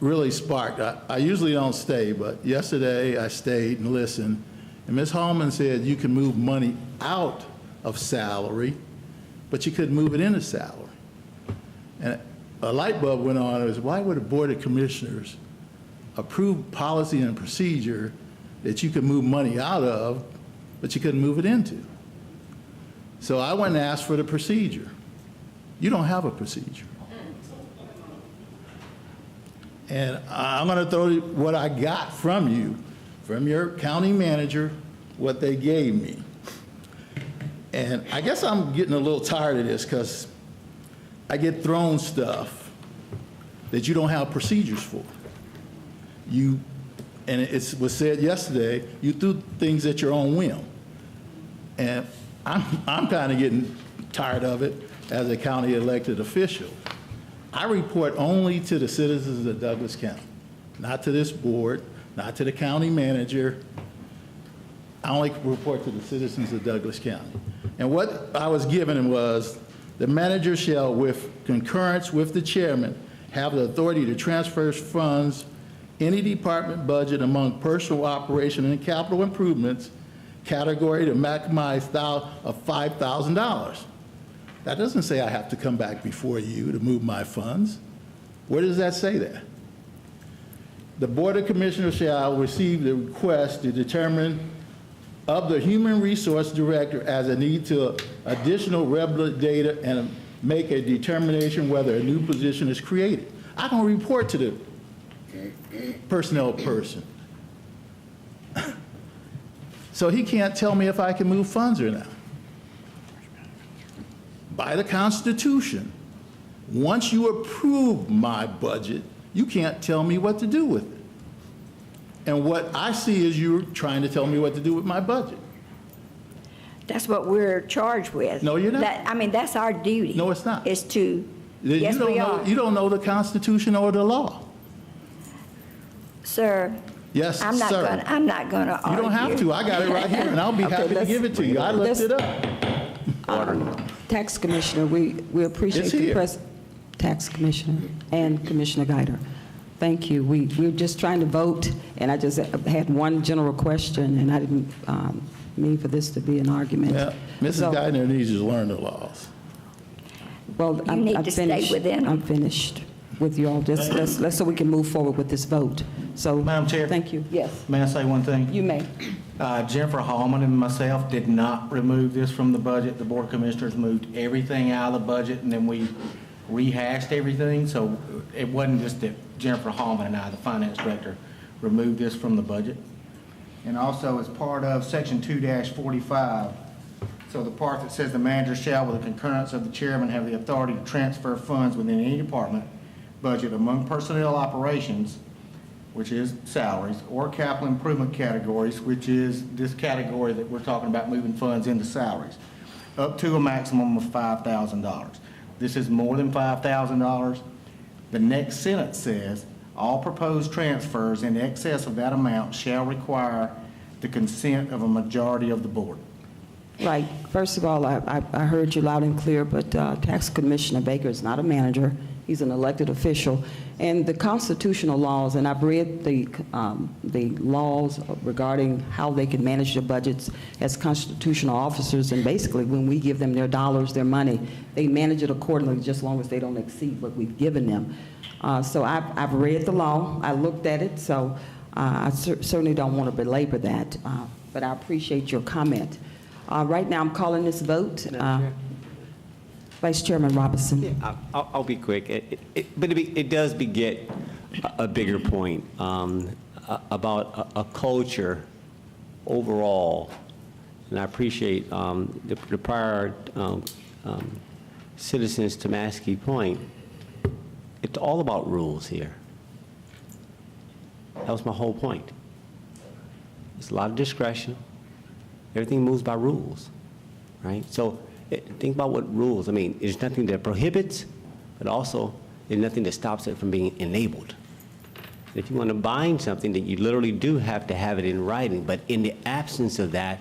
really sparked. I usually don't stay, but yesterday I stayed and listened. And Ms. Hallman said you can move money out of salary, but you couldn't move it into salary. And a light bulb went on. It was, why would a Board of Commissioners approve policy and procedure that you could move money out of, but you couldn't move it into? So I went and asked for the procedure. You don't have a procedure. And I'm going to throw what I got from you, from your county manager, what they gave me. And I guess I'm getting a little tired of this because I get thrown stuff that you don't have procedures for. And it was said yesterday, you threw things at your own whim. And I'm kind of getting tired of it as a county elected official. I report only to the citizens of Douglas County, not to this board, not to the county manager. I only report to the citizens of Douglas County. And what I was given was, the manager shall, with concurrence with the chairman, have the authority to transfer funds, any department budget among personal operation and capital improvements category to maximize of $5,000. That doesn't say I have to come back before you to move my funds. Where does that say that? The Board of Commissioners shall receive the request to determine of the Human Resource Director as a need to additional relevant data and make a determination whether a new position is created. I don't report to the personnel person. So he can't tell me if I can move funds or not. By the Constitution, once you approve my budget, you can't tell me what to do with it. And what I see is you're trying to tell me what to do with my budget. That's what we're charged with. No, you're not. I mean, that's our duty. No, it's not. Is to, yes, we are. You don't know the Constitution or the law. Sir. Yes, I'm not sir. I'm not going to argue. You don't have to. I got it right here, and I'll be happy to give it to you. I looked it up. Tax Commissioner, we appreciate It's the here. Tax Commissioner and Commissioner Guider. Thank you. We're just trying to vote, and I just had one general question, and I didn't mean for this to be an argument. Yeah, Mrs. Geithner needs to learn the laws. Well, You need to stay within them. I'm finished with you all. Just let's so we can move forward with this vote. So, Madam Chair? Thank you. Yes, May I say one thing? you may. Jennifer Hallman and myself did not remove this from the budget. The Board of Commissioners moved everything out of the budget, and then we rehashed everything. So it wasn't just that Jennifer Hallman and I, the Finance Director, removed this from the budget. And also, as part of Section 2-45, so the part that says the manager shall, with the concurrence of the chairman, have the authority to transfer funds within any department budget among personnel operations, which is salaries, or capital improvement categories, which is this category that we're talking about moving funds into salaries, up to a maximum of $5,000. This is more than $5,000. The next sentence says, all proposed transfers in excess of that amount shall require the consent of a majority of the board. Right. First of all, I heard you loud and clear, but Tax Commissioner Baker is not a manager. He's an elected official. And the constitutional laws, and I've read the laws regarding how they can manage their budgets as constitutional officers, and basically when we give them their dollars, their money, they manage it accordingly just as long as they don't exceed what we've given them. So I've read the law. I looked at it, so I certainly don't want to belabor that, but I appreciate your comment. Right now, I'm calling this vote. Vice Chairman Robinson. Yeah, I'll be quick, but it does beget a bigger point about a culture overall, and I appreciate the prior citizens Tomasky point. It's all about rules here. That was my whole point. It's a lot of discretion. Everything moves by rules, right? So think about what rules. I mean, there's nothing that prohibits, but also there's nothing that stops it from being enabled. If you want to bind something, that you literally do have to have it in writing, but in the absence of that,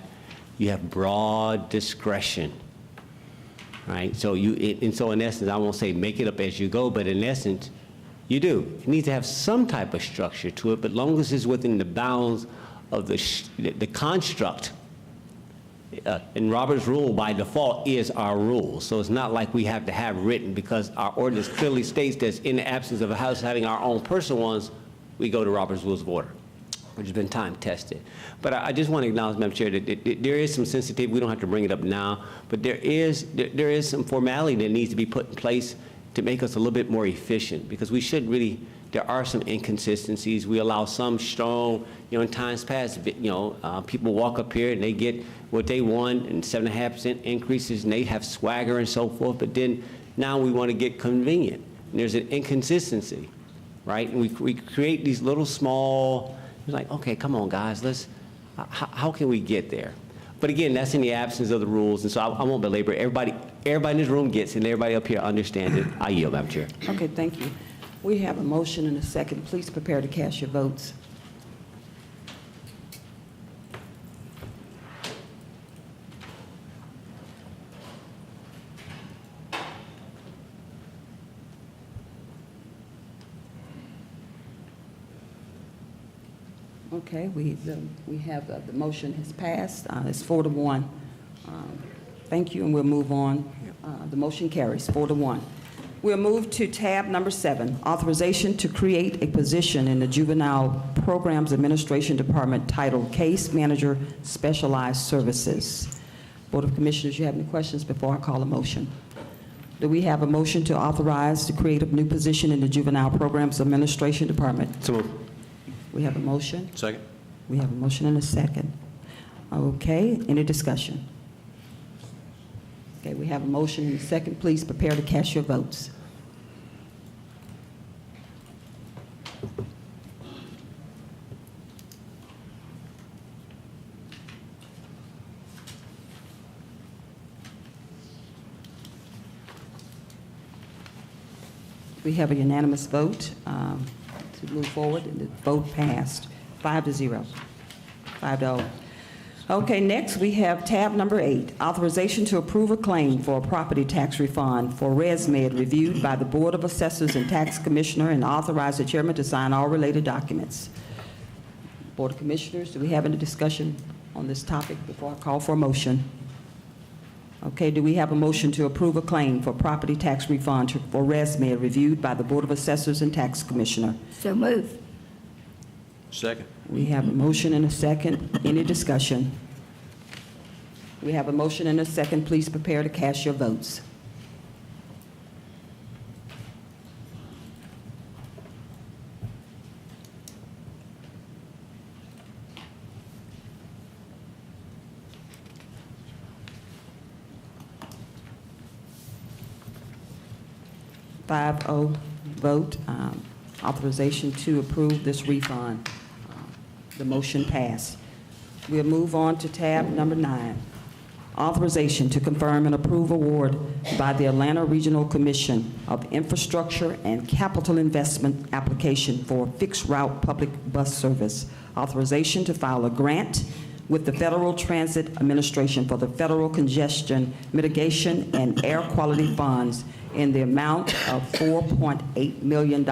you have broad discretion, right? So so in essence, I won't say make it up as you go, but in essence, you do. It needs to have some type of structure to it, but long as it's within the bounds of the construct. And Robert's rule by default is our rule. So it's not like we have to have written, because our ordinance clearly states that in the absence of a house having our own personal ones, we go to Robert's Rules of Order, which has been time tested. But I just want to acknowledge, Madam Chair, that there is some sensitivity. We don't have to bring it up now, but there is some formality that needs to be put in place to make us a little bit more efficient, because we should really, there are some inconsistencies. We allow some strong, in times past, people walk up here and they get what they want and 7.5% increases, and they have swagger and so forth, but then now we want to get convenient. And there's an inconsistency, right? And we create these little small, it's like, okay, come on, guys, how can we get there? But again, that's in the absence of the rules, and so I won't belabor it. Everybody in this room gets it, and everybody up here understands it. I yield, Madam Chair. Okay, thank you. We have a motion and a second. Please prepare to cast your votes. Okay, we have, the motion has passed. It's 4-1. Thank you, and we'll move on. The motion carries 4-1. We'll move to tab number 7, authorization to create a position in the Juvenile Programs Administration Department titled Case Manager Specialized Services. Board of Commissioners, you have any questions before I call a motion? Do we have a motion to authorize to create a new position in the Juvenile Programs Administration Department? So moved. We have a motion. Second. We have a motion and a second. Okay, any discussion? Okay, we have a motion and a second. Please prepare to cast your votes. We have a unanimous vote to move forward, and the vote passed 5-0. 5-0. Okay, next we have tab number 8, authorization to approve a claim for a property tax refund for ResMed reviewed by the Board of Assessors and Tax Commissioner and authorize the chairman to sign all related documents. Board of Commissioners, do we have any discussion on this topic before I call for a motion? Okay, do we have a motion to approve a claim for property tax refund for ResMed reviewed by the Board of Assessors and Tax Commissioner? So move. Second. We have a motion and a second. Any discussion? We have a motion and a second. Please prepare to cast your votes. Five oh vote, authorization to approve this refund. The motion passed. We'll move on to tab number 9, authorization to confirm and approve award by the Atlanta Regional Commission of Infrastructure and Capital Investment application for fixed route public bus service. Authorization to file a grant with the Federal Transit Administration for the Federal Congestion Mitigation and Air Quality Funds in the amount of $4.8 million.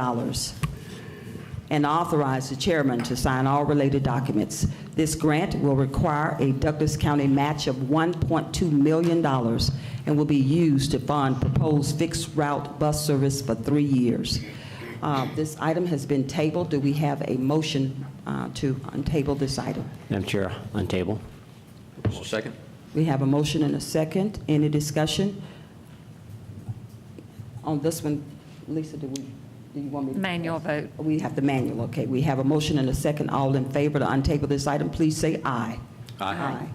And authorize the chairman to sign all related documents. This grant will require a Douglas County match of $1.2 million and will be used to fund proposed fixed route bus service for 3 years. This item has been tabled. Do we have a motion to untable this item? Madam Chair, on table. Second. We have a motion and a second. Any discussion? On this one, Lisa, do you want me to? Manual vote. We have the manual, okay. We have a motion and a second. All in favor to untable this item, please say aye. Aye.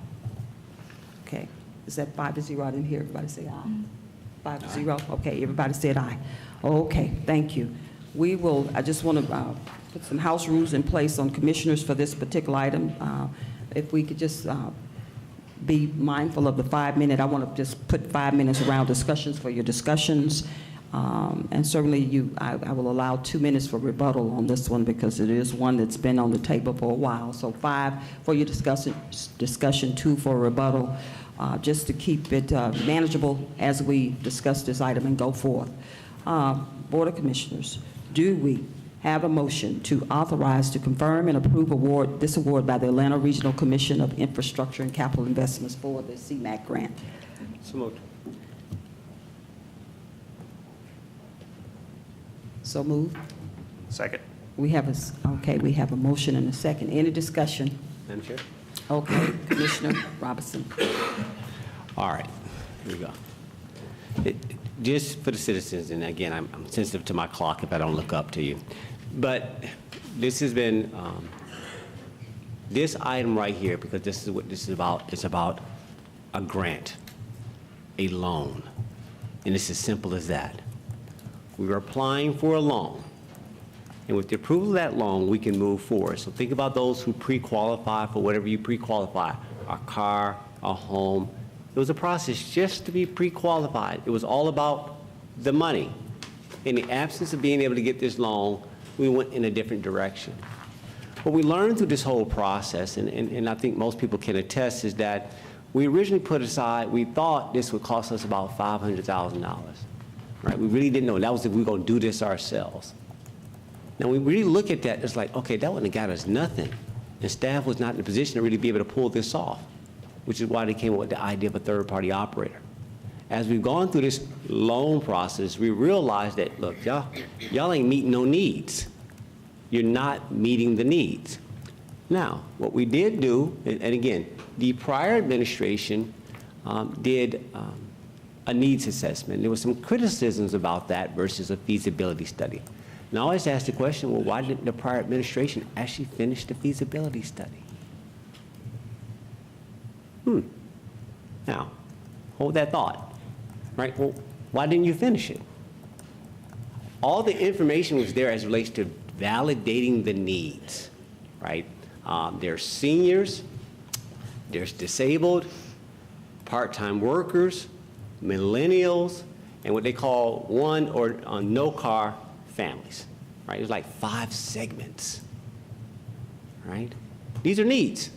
Okay. Is that 5-0? I didn't hear everybody say aye. 5-0? Okay, everybody said aye. Okay, thank you. We will, I just want to put some house rules in place on commissioners for this particular item. If we could just be mindful of the 5-minute, I want to just put 5 minutes around discussions for your discussions. And certainly I will allow 2 minutes for rebuttal on this one because it is one that's been on the table for a while. So 5 for your discussion, 2 for rebuttal, just to keep it manageable as we discuss this item and go forth. Board of Commissioners, do we have a motion to authorize to confirm and approve this award by the Atlanta Regional Commission of Infrastructure and Capital Investments for the CMAQ grant? So moved. So moved. Second. We have a motion and a second. Any discussion? Madam Chair. Okay, Commissioner Robinson. All right, here we go. Just for the citizens, and again, I'm sensitive to my clock if I don't look up to you, but this has been, this item right here, because this is what this is about, it's about a grant, a loan, and it's as simple as that. We are applying for a loan, and with the approval of that loan, we can move forward. So think about those who pre-qualify for whatever you pre-qualify, a car, a home. It was a process just to be pre-qualified. It was all about the money. In the absence of being able to get this loan, we went in a different direction. What we learned through this whole process, and I think most people can attest, is that we originally put aside, we thought this would cost us about $500,000, right? We really didn't know. That was if we were going to do this ourselves. Now, we really look at that, it's like, okay, that wouldn't have got us nothing. And staff was not in a position to really be able to pull this off, which is why they came up with the idea of a third-party operator. As we've gone through this loan process, we realized that, look, y'all ain't meeting no needs. You're not meeting the needs. Now, what we did do, and again, the prior administration did a needs assessment. There was some criticisms about that versus a feasibility study. And I always ask the question, well, why didn't the prior administration actually finish the feasibility study? Now, hold that thought, right? Well, why didn't you finish it? All the information was there as it relates to validating the needs, right? There's seniors, there's disabled, part-time workers, millennials, and what they call one or no-car families, right? There's like 5 segments, right? These are needs.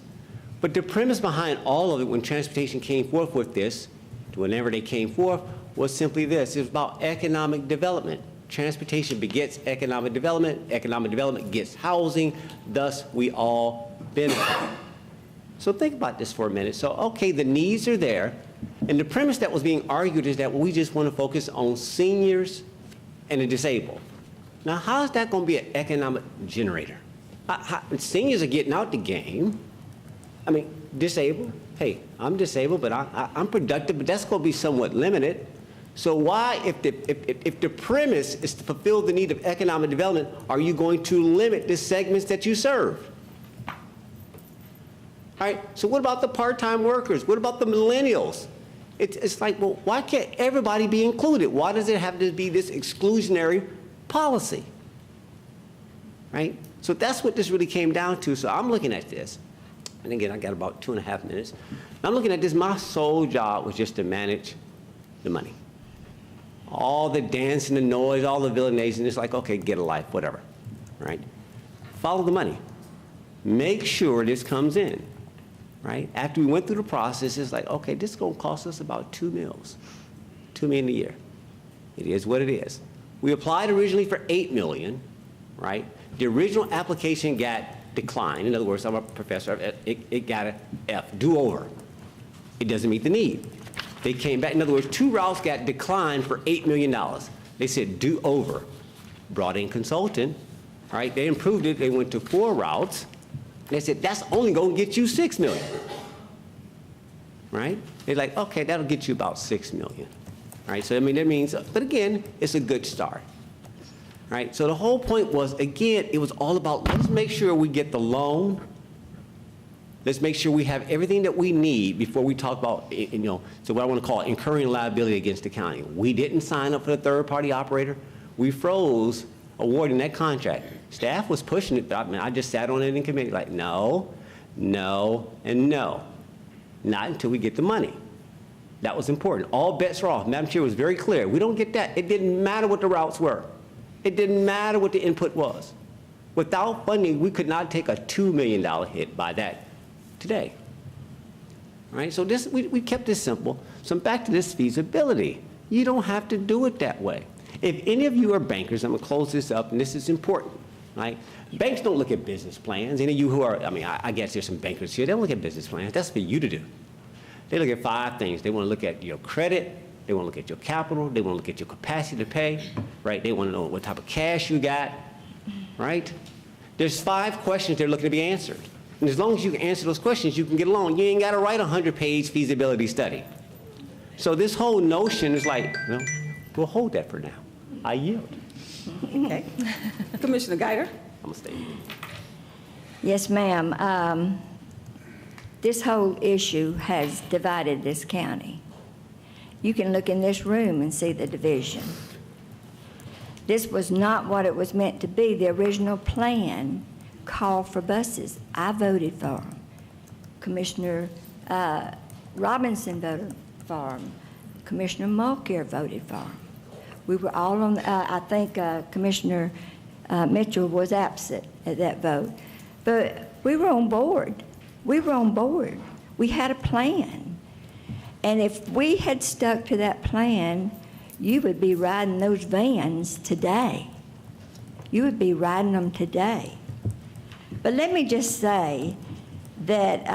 But the premise behind all of it when transportation came forth with this, whenever they came forth, was simply this. It was about economic development. Transportation begets economic development gets housing, thus we all benefit. So think about this for a minute. So, okay, the needs are there, and the premise that was being argued is that we just want to focus on seniors and the disabled. Now, how is that going to be an economic generator? Seniors are getting out the game. I mean, disabled, hey, I'm disabled, but I'm productive, but that's going to be somewhat limited. So why, if the premise is to fulfill the need of economic development, are you going to limit the segments that you serve? All right, so what about the part-time workers? What about the millennials? It's like, well, why can't everybody be included? Why does it have to be this exclusionary policy? Right? So that's what this really came down to. So I'm looking at this, and again, I got about 2.5 minutes. I'm looking at this, my sole job was just to manage the money. All the dancing, the noise, all the villaination, it's like, okay, get a life, whatever, right? Follow the money. Make sure this comes in, right? After we went through the process, it's like, okay, this is gonna cost us about $2 million a year. It is what it is. We applied originally for $8 million, right? The original application got declined. In other words, I'm a professor, it got an F, do-over. It doesn't meet the need. They came back, in other words, 2 routes got declined for $8 million. They said, do over. Brought in consultant, right? They improved it, they went to 4 routes. They said, that's only gonna get you $6 million, right? They're like, okay, that'll get you about $6 million, right? So, I mean, that means, but again, it's a good start, right? So the whole point was, again, it was all about, let's make sure we get the loan. Let's make sure we have everything that we need before we talk about, so what I want to call incurring liability against the county. We didn't sign up for the third-party operator. We froze awarding that contract. Staff was pushing it, but I just sat on it in committee like, no, no, and no. Not until we get the money. That was important. All bets are off. Madam Chair was very clear. We don't get that. It didn't matter what the routes were. It didn't matter what the input was. Without funding, we could not take a $2 million hit by that today, right? So this, we kept this simple. So back to this feasibility. You don't have to do it that way. If any of you are bankers, I'm gonna close this up, and this is important, right? Banks don't look at business plans. Any of you who are, I mean, I guess there's some bankers here, they don't look at business plans. That's for you to do. They look at 5 things. They wanna look at your credit, they wanna look at your capital, they wanna look at your capacity to pay, right? They wanna know what type of cash you got, right? There's 5 questions they're looking to be answered. And as long as you can answer those questions, you can get along. You ain't got to write a 100-page feasibility study. So this whole notion is like, we'll hold that for now. I yield. Okay. Commissioner Guider? I'm going to stay. Yes, ma'am. This whole issue has divided this county. You can look in this room and see the division. This was not what it was meant to be. The original plan called for buses. I voted for them. Commissioner Robinson voted for them. Commissioner Mulcair voted for them. We were all on, I think Commissioner Mitchell was absent at that vote. But we were on board. We were on board. We had a plan. And if we had stuck to that plan, you would be riding those vans today. You would be riding them today. But let me just say that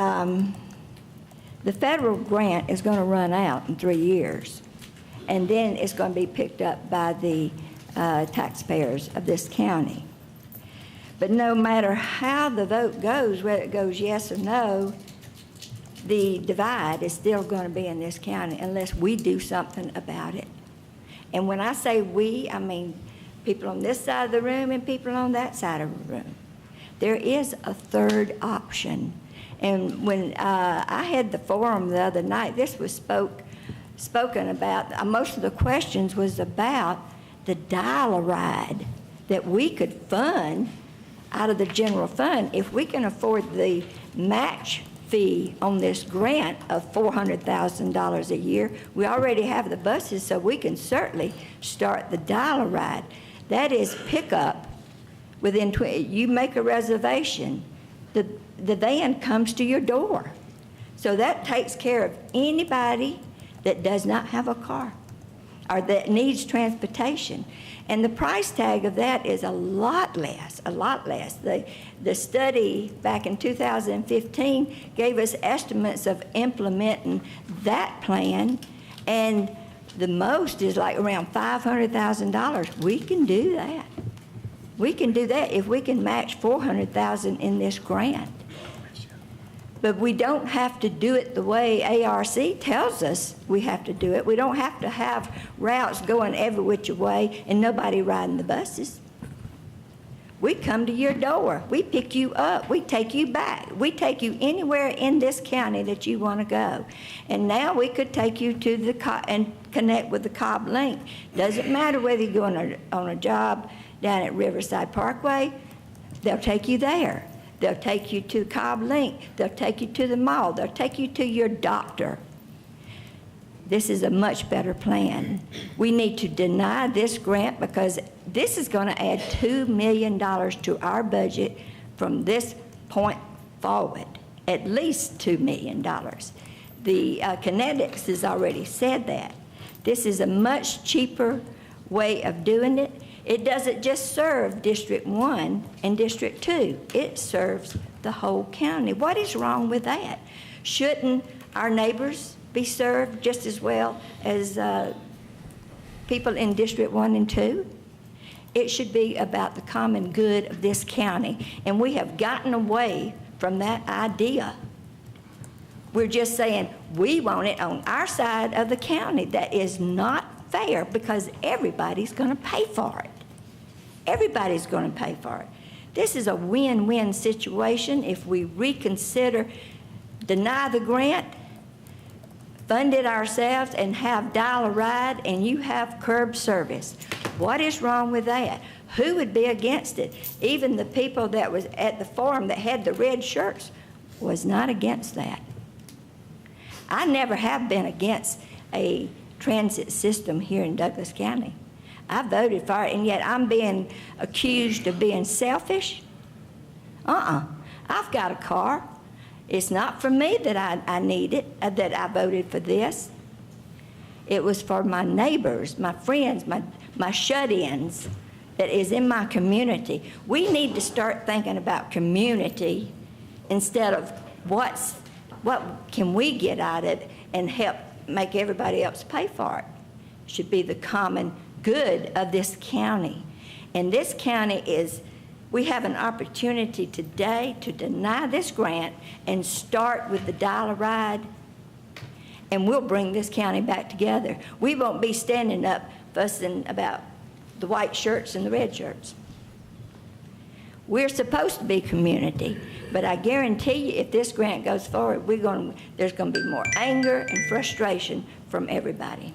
the federal grant is going to run out in 3 years, and then it's going to be picked up by the taxpayers of this county. But no matter how the vote goes, whether it goes yes or no, the divide is still going to be in this county unless we do something about it. And when I say we, I mean people on this side of the room and people on that side of the room. There is a third option. And when I had the forum the other night, this was spoken about, most of the questions was about the dial-a-ride that we could fund out of the general fund. If we can afford the match fee on this grant of $400,000 a year, we already have the buses, so we can certainly start the dial-a-ride. That is pickup within, you make a reservation, the van comes to your door. So that takes care of anybody that does not have a car or that needs transportation. And the price tag of that is a lot less, a lot less. The study back in 2015 gave us estimates of implementing that plan, and the most is like around $500,000. We can do that. We can do that if we can match $400,000 in this grant. But we don't have to do it the way ARC tells us we have to do it. We don't have to have routes going every which way and nobody riding the buses. We come to your door. We pick you up. We take you back. We take you anywhere in this county that you want to go. And now we could take you to the and connect with the Cobb Link. Doesn't matter whether you go on a job down at Riverside Parkway, they'll take you there. They'll take you to Cobb Link. They'll take you to the mall. They'll take you to your doctor. This is a much better plan. We need to deny this grant because this is going to add $2 million to our budget from this point forward, at least $2 million. The Kinetics has already said that. This is a much cheaper way of doing it. It doesn't just serve District 1 and District 2. It serves the whole county. What is wrong with that? Shouldn't our neighbors be served just as well as people in District 1 and 2? It should be about the common good of this county, and we have gotten away from that idea. We're just saying we want it on our side of the county. That is not fair because everybody's going to pay for it. Everybody's going to pay for it. This is a win-win situation if we reconsider, deny the grant, fund it ourselves, and have dial-a-ride, and you have curb service. What is wrong with that? Who would be against it? Even the people that was at the forum that had the red shirts was not against that. I never have been against a transit system here in Douglas County. I voted for it, and yet I'm being accused of being selfish. I've got a car. It's not for me that I need it, that I voted for this. It was for my neighbors, my friends, my shut-ins that is in my community. We need to start thinking about community instead of what can we get out of it and help make everybody else pay for it. It should be the common good of this county. And this county we have an opportunity today to deny this grant and start with the dial-a-ride, and we'll bring this county back together. We won't be standing up fussing about the white shirts and the red shirts. We're supposed to be community, but I guarantee you if this grant goes forward, there's going to be more anger and frustration from everybody.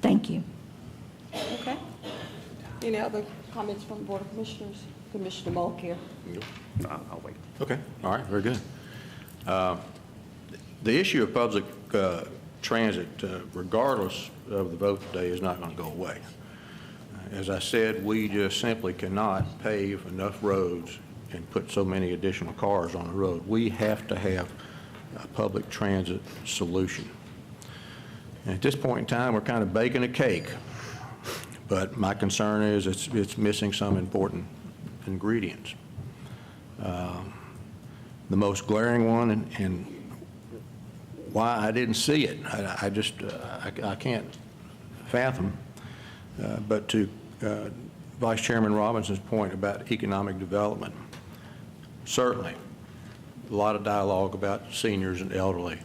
Thank you. Okay. Any other comments from the Board of Commissioners? Commissioner Mulcair. No, I'll wait. Okay, all right, very good. The issue of public transit, regardless of the vote today, is not going to go away. As I said, we just simply cannot pave enough roads and put so many additional cars on the road. We have to have a public transit solution. And at this point in time, we're kind of baking a cake, but my concern is it's missing some important ingredients. The most glaring one, and why I didn't see it, I just, I can't fathom. But to Vice Chairman Robinson's point about economic development, certainly a lot of dialogue about seniors and elderly,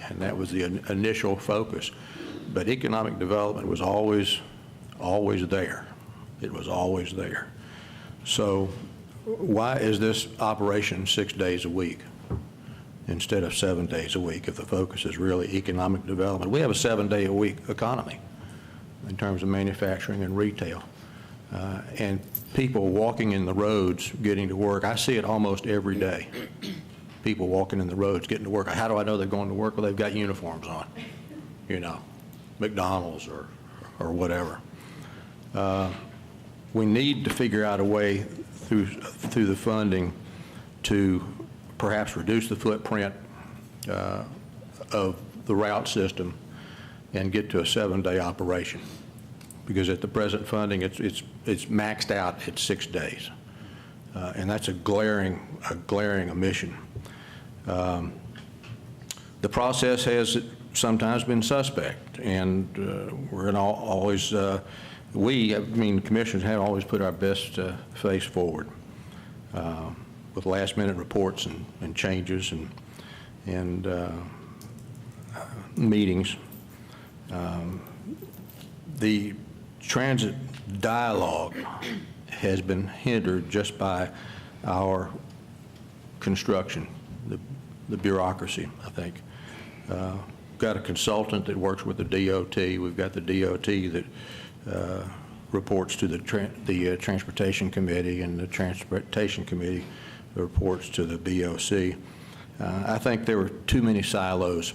and that was the initial focus. But economic development was always there. It was always there. So why is this operation 6 days a week instead of 7 days a week if the focus is really economic development? We have a 7-day-a-week economy in terms of manufacturing and retail. And people walking in the roads getting to work, I see it almost every day. People walking in the roads getting to work. How do I know they're going to work? Well, they've got uniforms on, you know, McDonald's or whatever. We need to figure out a way through the funding to perhaps reduce the footprint of the route system and get to a 7-day operation. Because at the present funding, it's maxed out at 6 days. And that's a glaring omission. The process has sometimes been suspect, and we're in always, commissioners have always put our best face forward with last-minute reports and changes and meetings. The transit dialogue has been hindered just by our construction, the bureaucracy, I think. We've got a consultant that works with the DOT. We've got the DOT that reports to the Transportation Committee, and the Transportation Committee reports to the BOC. I think there were too many silos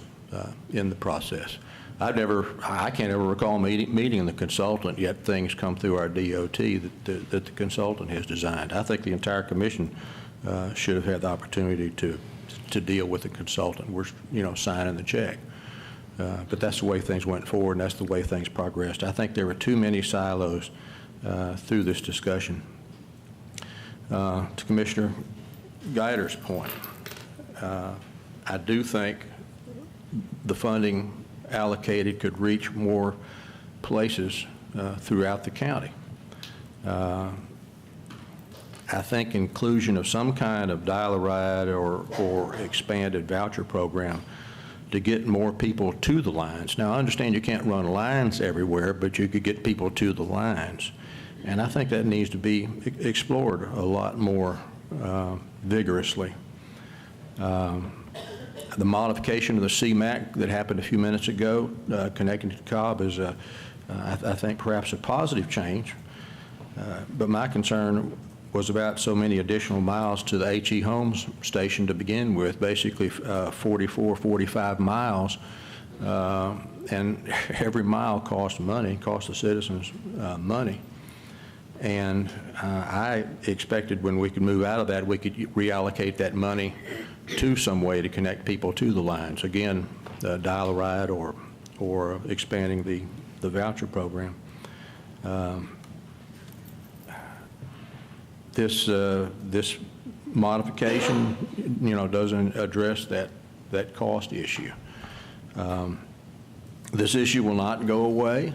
in the process. I can't ever recall meeting the consultant, yet things come through our DOT that the consultant has designed. I think the entire commission should have had the opportunity to deal with the consultant. We're, signing the check. But that's the way things went forward, and that's the way things progressed. I think there were too many silos through this discussion. To Commissioner Geider's point, I do think the funding allocated could reach more places throughout the county. I think inclusion of some kind of dial-a-ride or expanded voucher program to get more people to the lines. Now, I understand you can't run lines everywhere, but you could get people to the lines. And I think that needs to be explored a lot more vigorously. The modification of the CMAQ that happened a few minutes ago, connecting to Cobb, is, I think, perhaps a positive change. But my concern was about so many additional miles to the H.E. Holmes station to begin with, basically 44, 45 miles, and every mile costs money, costs the citizens money. And I expected when we could move out of that, we could reallocate that money to some way to connect people to the lines. Again, dial-a-ride or expanding the voucher program. This modification, doesn't address that cost issue. This issue will not go away.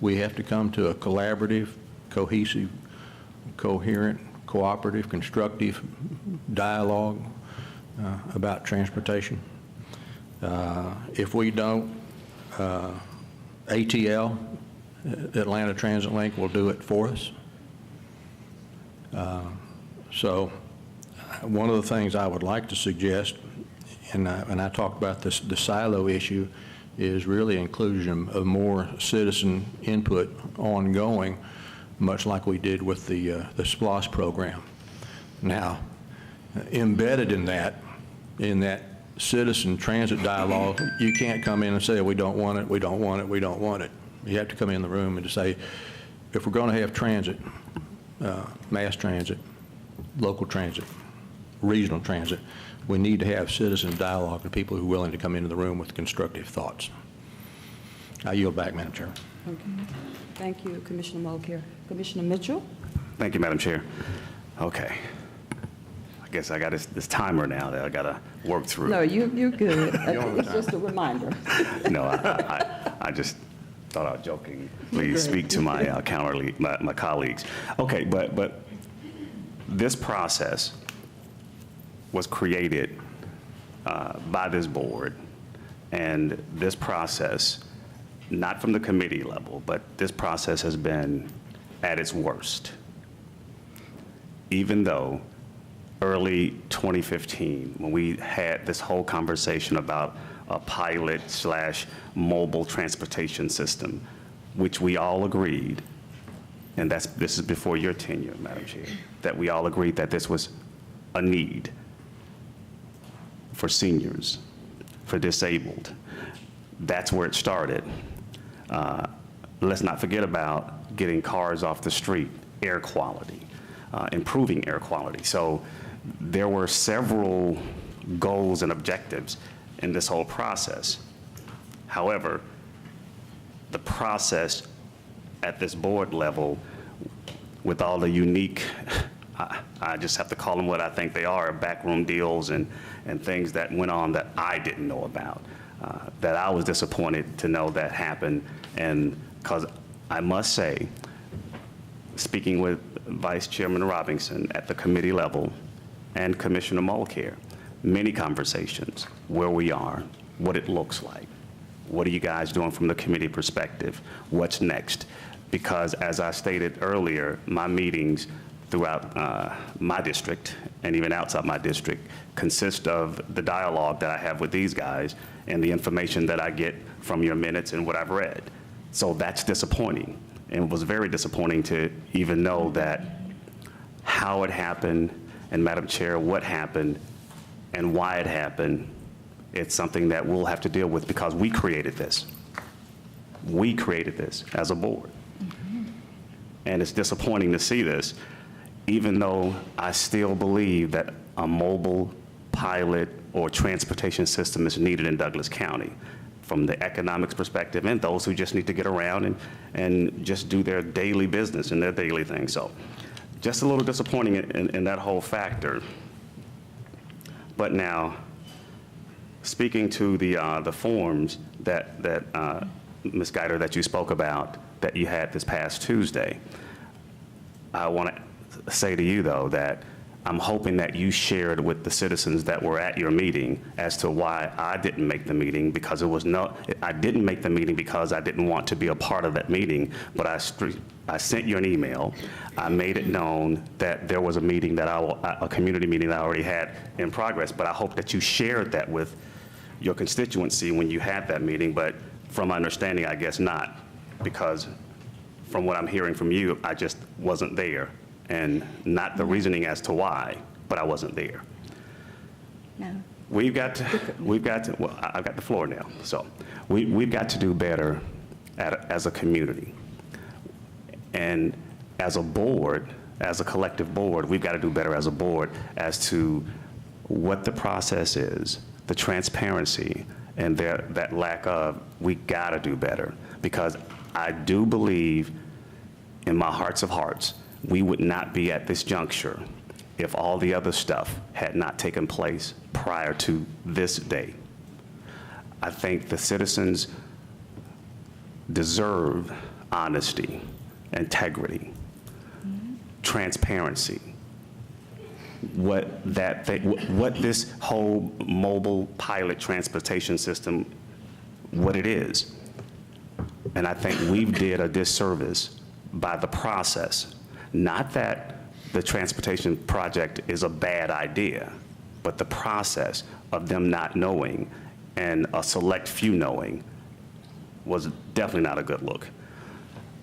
We have to come to a collaborative, cohesive, coherent, cooperative, constructive dialogue about transportation. If we don't, ATL, Atlanta Transit Link, will do it for us. So one of the things I would like to suggest, and I talked about this, the silo issue, is really inclusion of more citizen input ongoing, much like we did with the SPLOS program. Now, embedded in that citizen transit dialogue, you can't come in and say, we don't want it, we don't want it, we don't want it. You have to come in the room and to say, if we're going to have transit, mass transit, local transit, regional transit, we need to have citizen dialogue and people who are willing to come into the room with constructive thoughts. I yield back, Madam Chairman. Okay. Thank you, Commissioner Mulcair. Commissioner Mitchell? Thank you, Madam Chair. Okay. guess I got this timer now that I got to work through. No, you're good. You're on the It's just a reminder. No, I just thought I was joking. Please speak to my my colleagues. Okay, but this process was created by this board, and this process, not from the committee level, but this process has been at its worst. Even though early 2015, when we had this whole conversation about a pilot/mobile transportation system, which we all agreed, and this is before your tenure, Madam Chair, that we all agreed that this was a need for seniors, for disabled. That's where it started. Let's not forget about getting cars off the street, air quality, improving air quality. So there were several goals and objectives in this whole process. However, the process at this board level, with all the unique, I just have to call them what I think they are, backroom deals and things that went on that I didn't know about, that I was disappointed to know that happened. And because I must say, speaking with Vice Chairman Robinson at the committee level and Commissioner Mulcair, many conversations where we are, what it looks like. What are you guys doing from the committee perspective? What's next? Because as I stated earlier, my meetings throughout my district and even outside my district consist of the dialogue that I have with these guys and the information that I get from your minutes and what I've read. So that's disappointing. And it was very disappointing to even know that how it happened, and Madam Chair, what happened and why it happened, it's something that we'll have to deal with because we created this. We created this as a board. And it's disappointing to see this, even though I still believe that a mobile pilot or transportation system is needed in Douglas County from the economics perspective and those who just need to get around and just do their daily business and their daily thing. So just a little disappointing in that whole factor. But now, speaking to the forms that Ms. Geider, that you spoke about, that you had this past Tuesday, I want to say to you, though, that I'm hoping that you shared with the citizens that were at your meeting as to why I didn't make the meeting, because I didn't make the meeting because I didn't want to be a part of that meeting, but I sent you an email. I made it known that there was a meeting a community meeting that I already had in progress, but I hope that you shared that with your constituency when you had that meeting, but from my understanding, I guess not, because from what I'm hearing from you, I just wasn't there. And not the reasoning as to why, but I wasn't there. No. We've got to, well, I've got the floor now. So we've got to do better as a community. And as a board, as a collective board, we've got to do better as a board as to what the process is, the transparency, and that lack of, we got to do better. Because I do believe in my hearts of hearts, we would not be at this juncture if all the other stuff had not taken place prior to this day. I think the citizens deserve honesty, integrity, transparency. What this whole mobile pilot transportation system, what it is. And I think we did a disservice by the process. Not that the transportation project is a bad idea, but the process of them not knowing and a select few knowing was definitely not a good look.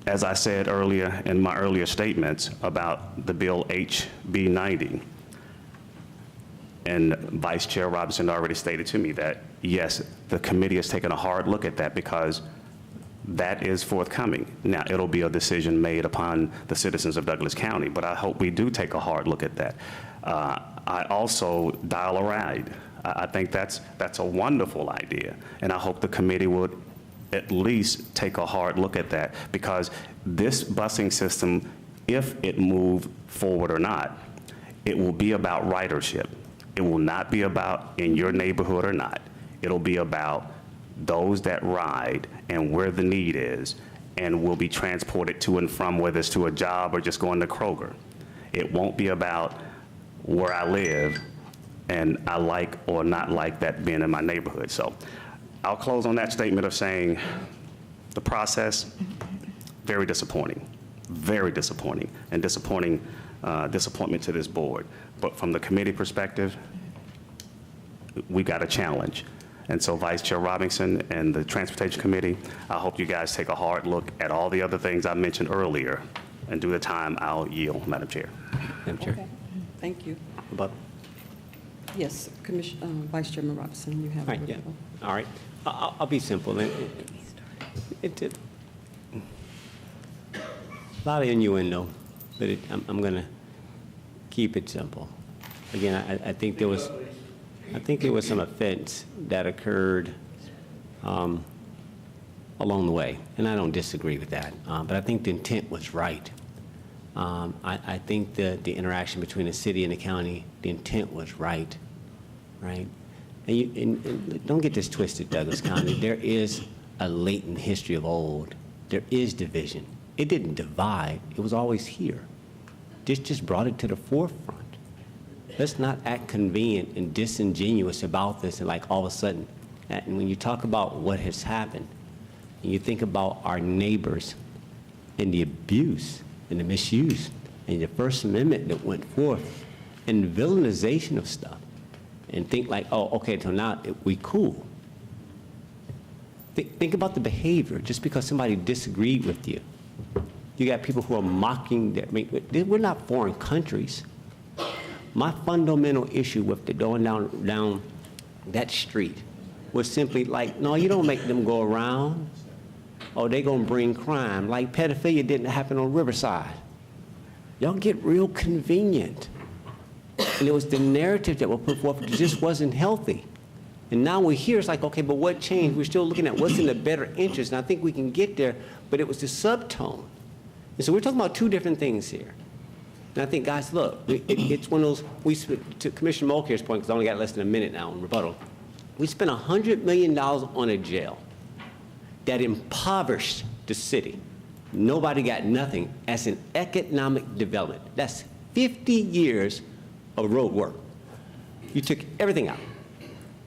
As I said earlier in my earlier statements about the bill HB 90, and Vice Chair Robinson already stated to me that, yes, the committee has taken a hard look at that because that is forthcoming. Now, it'll be a decision made upon the citizens of Douglas County, but I hope we do take a hard look at that. I also dial a ride. I think that's a wonderful idea, and I hope the committee would at least take a hard look at that, because this busing system, if it moved forward or not, It will be about ridership. It will not be about in your neighborhood or not. It'll be about those that ride and where the need is, and will be transported to and from, whether it's to a job or just going to Kroger. It won't be about where I live and I like or not like that being in my neighborhood. So I'll close on that statement of saying the process, very disappointing, and disappointment to this board. But from the committee perspective, we got a challenge. And so Vice Chair Robinson and the Transportation Committee, I hope you guys take a hard look at all the other things I mentioned earlier, and due to time, I'll yield, Madam Chair. Madam Chair. Okay. Thank you. But, Yes, Vice Chairman Robinson, you have. all right, yeah. All right. I'll be simple. A lot of innuendo, but I'm going to keep it simple. Again, I think there was some offense that occurred along the way, and I don't disagree with that. But I think the intent was right. I think the interaction between the city and the county, the intent was right, right? And don't get this twisted, Douglas County. There is a latent history of old. There is division. It didn't divide. It was always here. This just brought it to the forefront. Let's not act convenient and disingenuous about this and like all of a sudden. And when you talk about what has happened, and you think about our neighbors and the abuse and the misuse and the First Amendment that went forth and the villainization of stuff, and think like, oh, okay, till now we cool. Think about the behavior. Just because somebody disagreed with you, you got people who are mocking. We're not foreign countries. My fundamental issue with the going down that street was simply like, no, you don't make them go around, or they gonna bring crime. Like pedophilia didn't happen on Riverside. Y'all get real convenient. And it was the narrative that was put forth that just wasn't healthy. And now we're here, it's like, okay, but what changed? We're still looking at what's in the better interest, and I think we can get there, but it was the subtone. And so we're talking about two different things here. And I think, guys, look, it's one of those, to Commissioner Mulcair's point, because I only got less than a minute now on rebuttal, we spent $100 million on a jail that impoverished the city. Nobody got nothing as an economic development. That's 50 years of road work. You took everything out.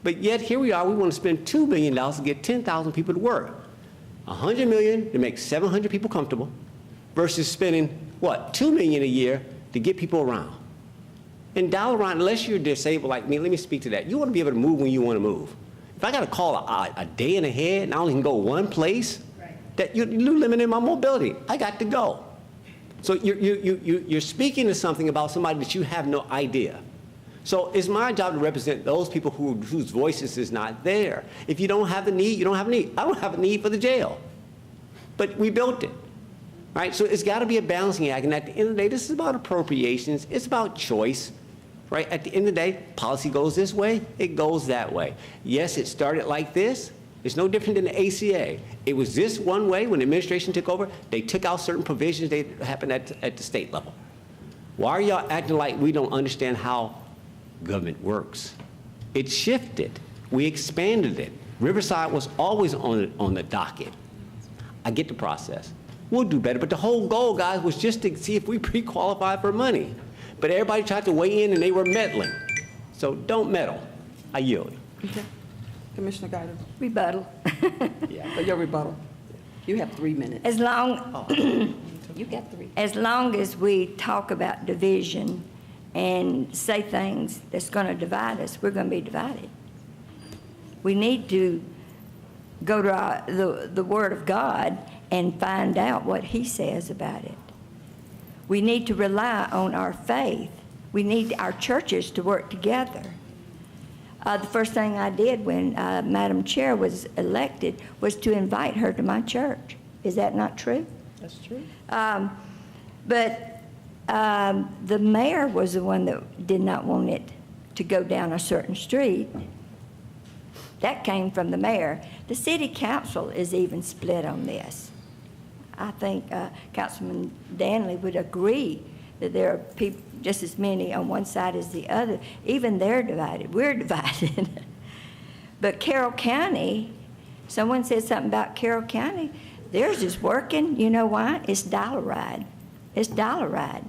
But yet here we are, we want to spend $2 billion to get 10,000 people to work. $100 million to make 700 people comfortable versus spending, what, $2 million a year to get people around. And dial around, unless you're disabled like me, let me speak to that. You want to be able to move when you want to move. If I got to call a day and ahead and I only can go one place, that you're limiting my mobility. I got to go. So you're speaking to something about somebody that you have no idea. So it's my job to represent those people whose voices is not there. If you don't have the need, you don't have a need. I don't have a need for the jail. But we built it. Right? So it's got to be a balancing act. And at the end of the day, this is about appropriations. It's about choice. Right? At the end of the day, policy goes this way, it goes that way. Yes, it started like this. It's no different than the ACA. It was this one way when the administration took over. They took out certain provisions that happened at the state level. Why are y'all acting like we don't understand how government works? It shifted. We expanded it. Riverside was always on the docket. I get the process. We'll do better. But the whole goal, guys, was just to see if we pre-qualify for money. But everybody tried to weigh in and they were meddling. So don't meddle. I yield. Okay. Commissioner Guyton. Rebuttal. Yeah, your rebuttal. You have 3 minutes. As long, You got 3. as long as we talk about division and say things that's going to divide us, we're going to be divided. We need to go to the Word of God and find out what He says about it. We need to rely on our faith. We need our churches to work together. The first thing I did when Madam Chair was elected was to invite her to my church. Is that not true? That's true. But the mayor was the one that did not want it to go down a certain street. That came from the mayor. The city council is even split on this. I think Councilman Danley would agree that there are people, just as many on one side as the other. Even they're divided. We're divided. But Carroll County, someone said something about Carroll County. Theirs is working. You know why? It's dollar ride. It's dollar ride.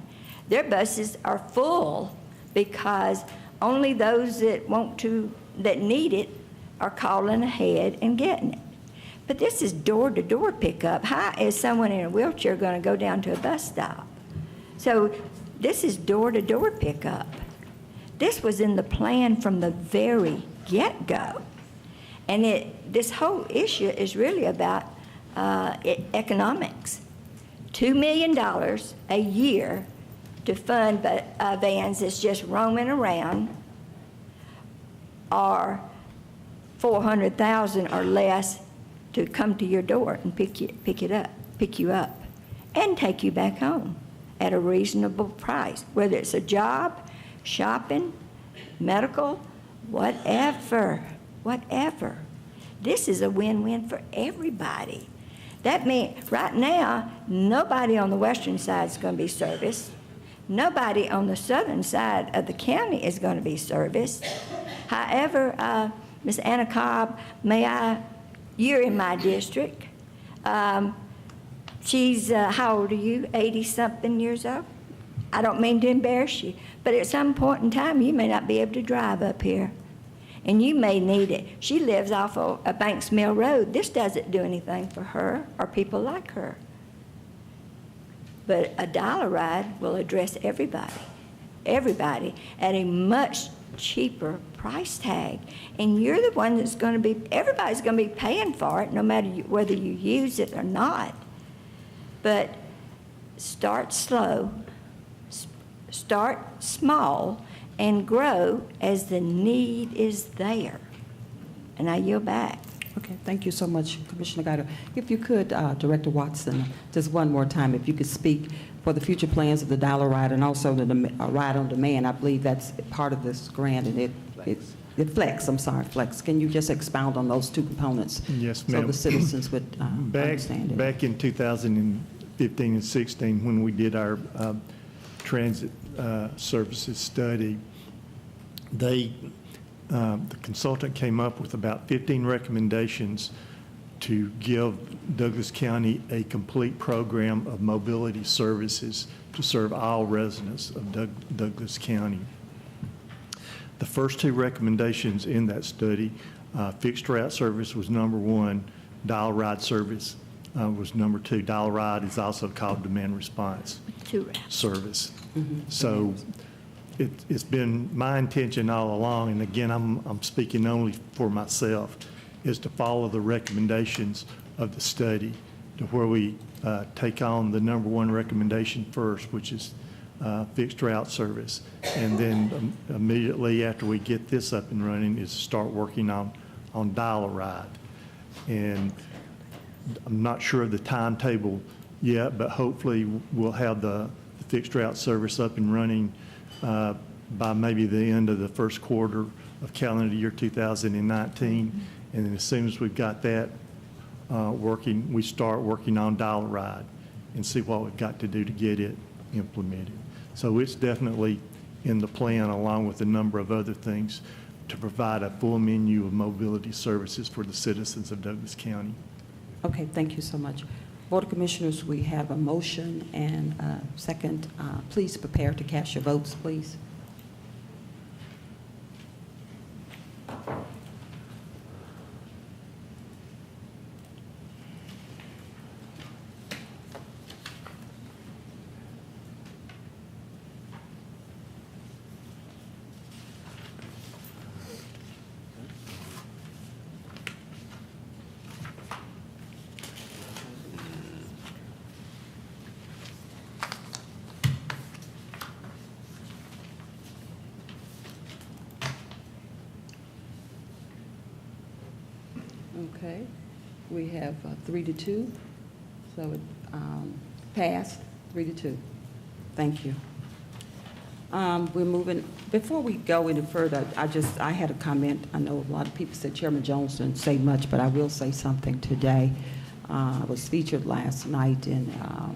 Their buses are full because only those that that need it are calling ahead and getting it. But this is door-to-door pickup. How is someone in a wheelchair going to go down to a bus stop? So this is door-to-door pickup. This was in the plan from the very get-go. And this whole issue is really about economics. $2 million a year to fund vans that's just roaming around, or $400,000 or less to come to your door and pick you up, and take you back home at a reasonable price, whether it's a job, shopping, medical, whatever. This is a win-win for everybody. That means right now, nobody on the western side is going to be serviced. Nobody on the southern side of the county is going to be serviced. However, Ms. Anna Cobb, you're in my district. She's, how old are you? 80-something years old? I don't mean to embarrass you, but at some point in time, you may not be able to drive up here, and you may need it. She lives off of a Banks Mill Road. This doesn't do anything for her or people like her. But a dollar ride will address everybody at a much cheaper price tag. And you're the one that's going to be, everybody's going to be paying for it, no matter whether you use it or not. But start slow, start small, and grow as the need is there. And I yield back. Okay, thank you so much, Commissioner Guido. If you could, Director Watson, just one more time, if you could speak for the future plans of the dollar ride and also the ride on demand. I believe that's part of this grant, and Flex. Can you just expound on those two components? Yes, ma'am. So the citizens would understand it. Back in 2015 and 16, when we did our transit services study, the consultant came up with about 15 recommendations to give Douglas County a complete program of mobility services to serve all residents of Douglas County. The first two recommendations in that study, fixed route service was number one, dial ride service was number two. Dial ride is also called demand response service. Mm-hmm. So it's been my intention all along, and again, I'm speaking only for myself, is to follow the recommendations of the study to where we take on the number one recommendation first, which is fixed route service. And then immediately after we get this up and running is start working on dial ride. And I'm not sure of the timetable yet, but hopefully we'll have the fixed route service up and running by maybe the end of the first quarter of calendar year 2019. And then as soon as we've got that working, we start working on dial ride and see what we've got to do to get it implemented. So it's definitely in the plan, along with a number of other things, to provide a full menu of mobility services for the citizens of Douglas County. Okay, thank you so much. Board of Commissioners, we have a motion and a second. Please prepare to cast your votes, please. Okay, we have 3-2, so it passed 3-2. Thank you. We're moving, before we go any further, I had a comment. I know a lot of people said Chairman Jones didn't say much, but I will say something today. I was featured last night in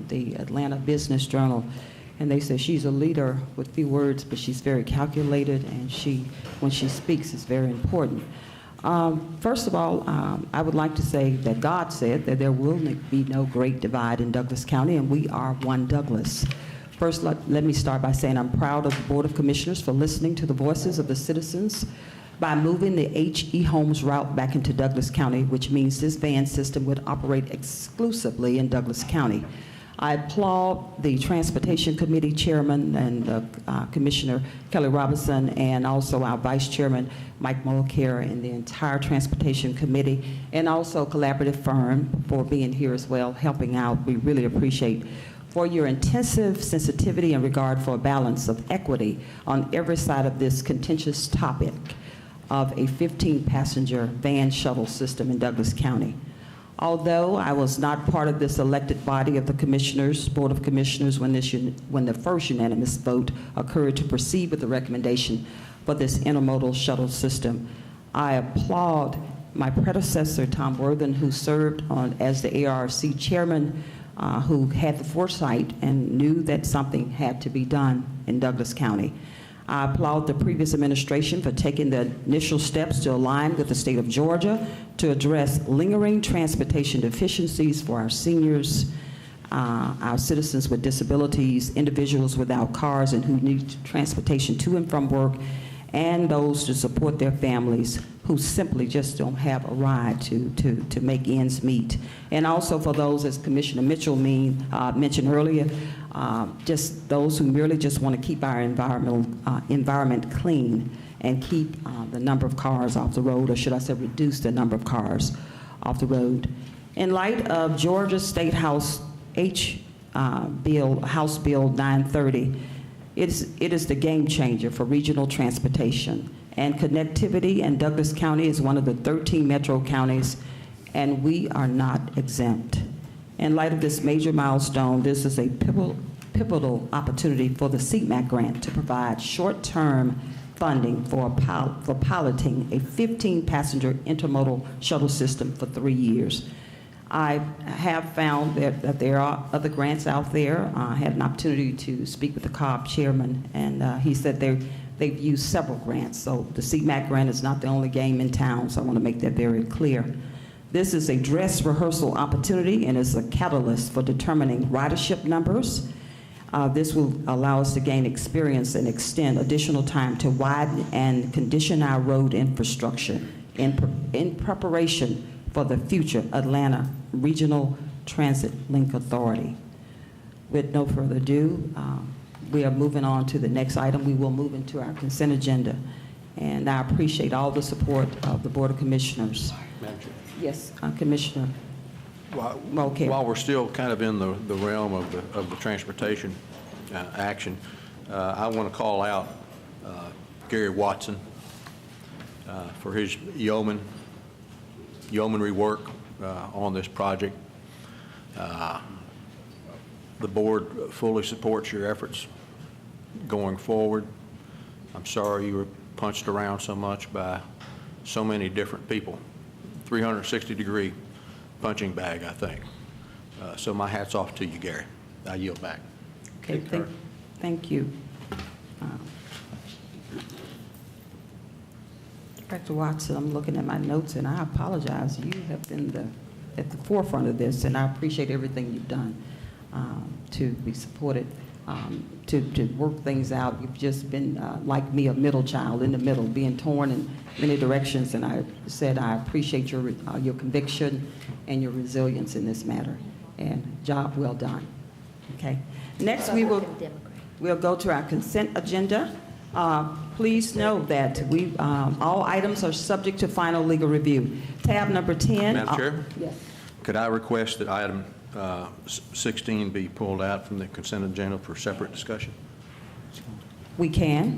the Atlanta Business Journal, And they say she's a leader with few words, but she's very calculated, and when she speaks, is very important. First of all, I would like to say that God said that there will be no great divide in Douglas County, and we are one Douglas. First, let me start by saying I'm proud of the Board of Commissioners for listening to the voices of the citizens by moving the H.E. Holmes route back into Douglas County, which means this van system would operate exclusively in Douglas County. I applaud the Transportation Committee Chairman and Commissioner Kelly Robinson, and also our Vice Chairman Mike Mulcair, and the entire Transportation Committee, and also Collaborative Firm for being here as well, helping out. We really appreciate for your intensive sensitivity and regard for a balance of equity on every side of this contentious topic of a 15-passenger van shuttle system in Douglas County. Although I was not part of this elected body of the Commissioners, Board of Commissioners, when the first unanimous vote occurred to proceed with the recommendation for this intermodal shuttle system, I applaud my predecessor, Tom Worthen, who served as the ARC chairman, who had the foresight and knew that something had to be done in Douglas County. I applaud the previous administration for taking the initial steps to align with the state of Georgia to address lingering transportation deficiencies for our seniors, our citizens with disabilities, individuals without cars and who need transportation to and from work, and those to support their families who simply just don't have a ride to make ends meet. And also for those, as Commissioner Mitchell mentioned earlier, just those who merely just want to keep our environment clean and keep the number of cars off the road, or should I say reduce the number of cars off the road. In light of Georgia State House House Bill 930, it is the game changer for regional transportation and connectivity, and Douglas County is one of the 13 metro counties, and we are not exempt. In light of this major milestone, this is a pivotal opportunity for the CMAQ grant to provide short-term funding for piloting a 15-passenger intermodal shuttle system for 3 years. I have found that there are other grants out there. I had an opportunity to speak with the COB chairman, and he said they've used several grants. So the CMAQ grant is not the only game in town, so I want to make that very clear. This is a dress rehearsal opportunity and is a catalyst for determining ridership numbers. This will allow us to gain experience and extend additional time to widen and condition our road infrastructure in preparation for the future Atlanta Regional Transit Link Authority. With no further ado, we are moving on to the next item. We will move into our consent agenda. And I appreciate all the support of the Board of Commissioners. Madam Chair. Yes, Commissioner Mulcair. While we're still kind of in the realm of the transportation action, I want to call out Gary Watson for his yeomanry work on this project. The board fully supports your efforts going forward. I'm sorry you were punched around so much by so many different people. 360-degree punching bag, I think. So my hat's off to you, Gary. I yield back. Okay, thank you. Dr. Watson, I'm looking at my notes, and I apologize. You have been at the forefront of this, and I appreciate everything you've done to be supported, to work things out. You've just been, like me, a middle child in the middle, being torn in many directions, and I said I appreciate your conviction and your resilience in this matter, and job well done. Okay. Next, we'll go to our consent agenda. Please know that all items are subject to final legal review. Tab number 10. Madam Chair? Yes. Could I request that item 16 be pulled out from the consent agenda for separate discussion? We can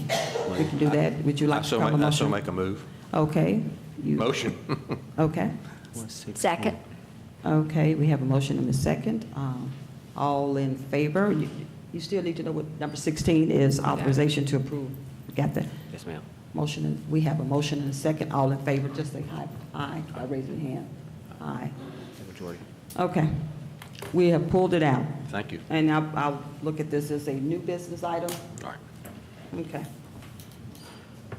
do that. Would you like to call a motion? I so make a move. Okay. Motion. Okay. Second. Okay, we have a motion and a second. All in favor? You still need to know what number 16 is, authorization to approve. Got that? Yes, ma'am. Motion, we have a motion and a second. All in favor, just say aye. Aye by raising your hand. Aye. Majority. Okay. We have pulled it out. Thank you. And I'll look at this as a new business item. All right. Okay.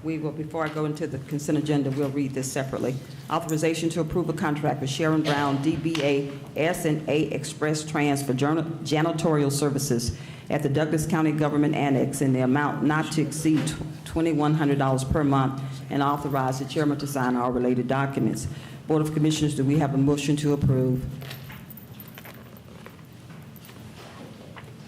We will, before I go into the consent agenda, we'll read this separately. Authorization to approve a contract with Sharon Brown, DBA S&A Express Trans for janitorial services at the Douglas County Government Annex in the amount not to exceed $2,100 per month, and authorize the chairman to sign all related documents. Board of Commissioners, do we have a motion to approve?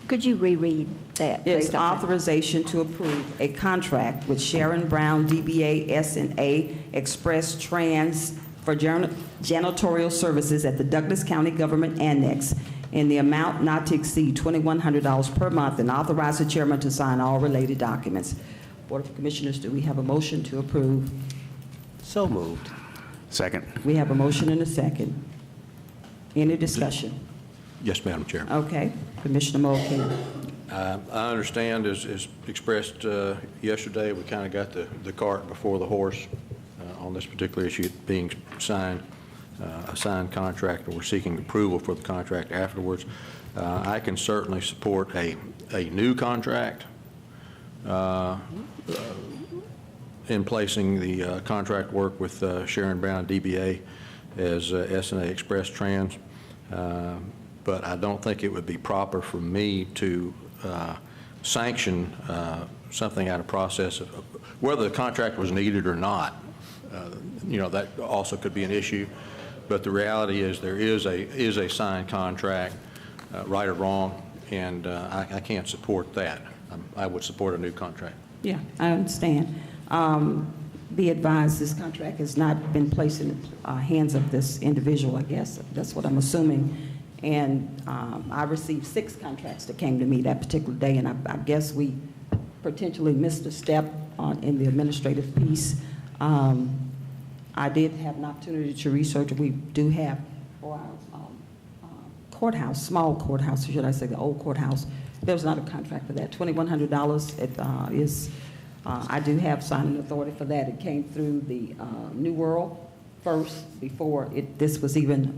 Could you reread that, please? It's authorization to approve a contract with Sharon Brown, DBA S&A Express Trans for janitorial services at the Douglas County Government Annex in the amount not to exceed $2,100 per month, and authorize the chairman to sign all related documents. Board of Commissioners, do we have a motion to approve? So moved. Second. We have a motion and a second. Any discussion? Yes, Madam Chair. Okay. Commissioner Mulcahy. I understand, as expressed yesterday, we kind of got the cart before the horse on this particular issue being signed, a signed contract, and we're seeking approval for the contract afterwards. I can certainly support a new contract in placing the contract work with Sharon Brown, DBA, as S&A Express Trans. But I don't think it would be proper for me to sanction something out of process of whether the contract was needed or not. That also could be an issue. But the reality is there is a signed contract, right or wrong, and I can't support that. I would support a new contract. Yeah, I understand. Be advised, this contract has not been placed in the hands of this individual, I guess. That's what I'm assuming. And I received 6 contracts that came to me that particular day, and I guess we potentially missed a step in the administrative piece. I did have an opportunity to research. We do have for our courthouse, small courthouse, should I say, the old courthouse. There's not a contract for that. $2,100 is, I do have signing authority for that. It came through the New World first before this was even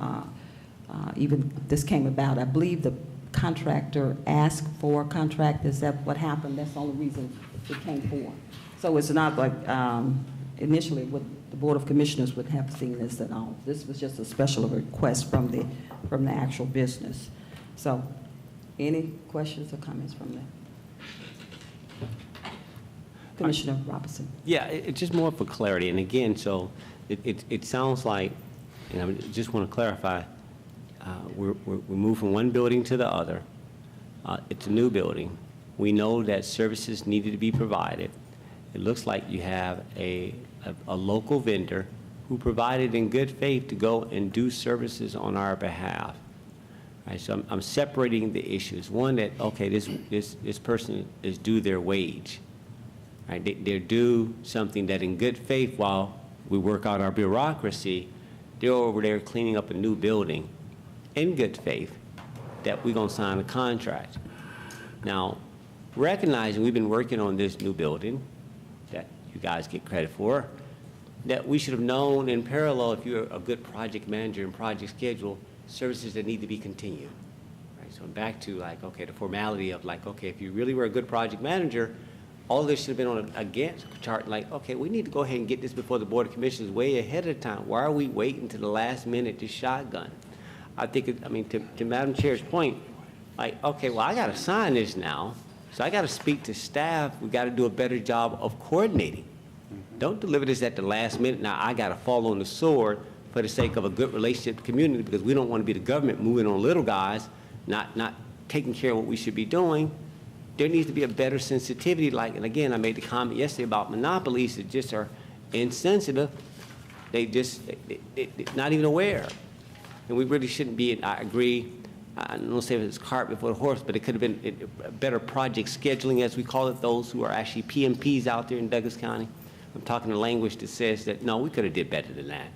this came about. I believe the contractor asked for a contract. Is that what happened? That's the only reason it came forward. So it's not like initially what the Board of Commissioners would have seen this at all. This was just a special request from the actual business. So any questions or comments from the Commissioner Robinson? Yeah, it's just more for clarity. And again, so it sounds like, and I just want to clarify, we moved from one building to the other. It's a new building. We know that services needed to be provided. It looks like you have a local vendor who provided in good faith to go and do services on our behalf. Right, so I'm separating the issues. One, that, okay, this person is due their wage. Right? They're due something that in good faith, while we work out our bureaucracy, they're over there cleaning up a new building in good faith that we're going to sign a contract. Now, recognizing we've been working on this new building that you guys get credit for, that we should have known in parallel, if you're a good project manager and project schedule, services that need to be continued. Right? So I'm back to like, okay, the formality of like, okay, if you really were a good project manager, all this should have been on a Gantt chart, like, okay, we need to go ahead and get this before the Board of Commissioners way ahead of time. Why are we waiting to the last minute to shotgun? I think, to Madam Chair's point, like, okay, well, I got to sign this now, so I got to speak to staff. We got to do a better job of coordinating. Don't deliver this at the last minute. Now I got to fall on the sword for the sake of a good relationship with the community, because we don't want to be the government moving on little guys, not taking care of what we should be doing. There needs to be a better sensitivity. Like, and again, I made the comment yesterday about monopolies that just are insensitive. They're not even aware. And we really shouldn't be, I agree, I don't say it's cart before the horse, but it could have been better project scheduling, as we call it, those who are actually PMPs out there in Douglas County. I'm talking a language that says that, no, we could have did better than that.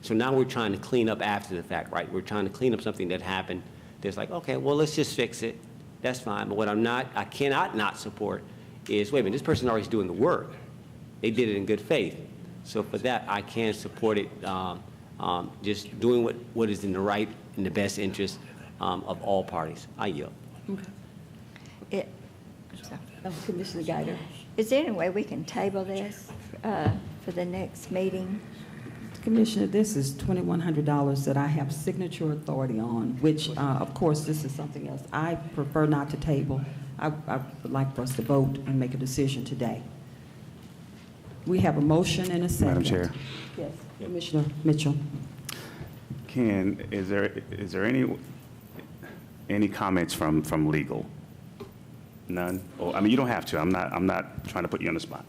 So now we're trying to clean up after the fact, right? We're trying to clean up something that happened. There's like, okay, well, let's just fix it. That's fine. But what I cannot not support is, wait a minute, this person already is doing the work. They did it in good faith. So for that, I can support it, just doing what is in the right, in the best interest of all parties. I yield. Commissioner Geiger, is there any way we can table this for the next meeting? Commissioner, this is $2,100 that I have signature authority on, which, of course, this is something else. I prefer not to table. I would like for us to vote and make a decision today. We have a motion and a second. Madam Chair. Yes, Commissioner Mitchell. Ken, is there any comments from legal? None? Oh, I mean, you don't have to. I'm not trying to put you on the spot.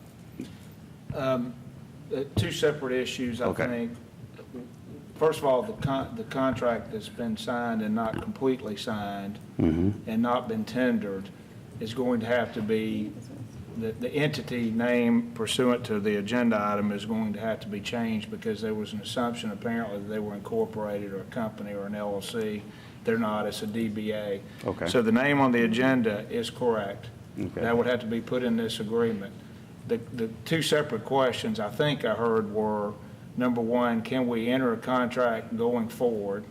Two separate issues, I Okay. think. First of all, the contract that's been signed and not completely signed and not been tendered is going to have to be, the entity name pursuant to the agenda item is going to have to be changed because there was an assumption apparently that they were incorporated or a company or an LLC. They're not, it's a DBA. Okay. So the name on the agenda is correct. Okay. That would have to be put in this agreement. The two separate questions I think I heard were, number one, can we enter a contract going forward?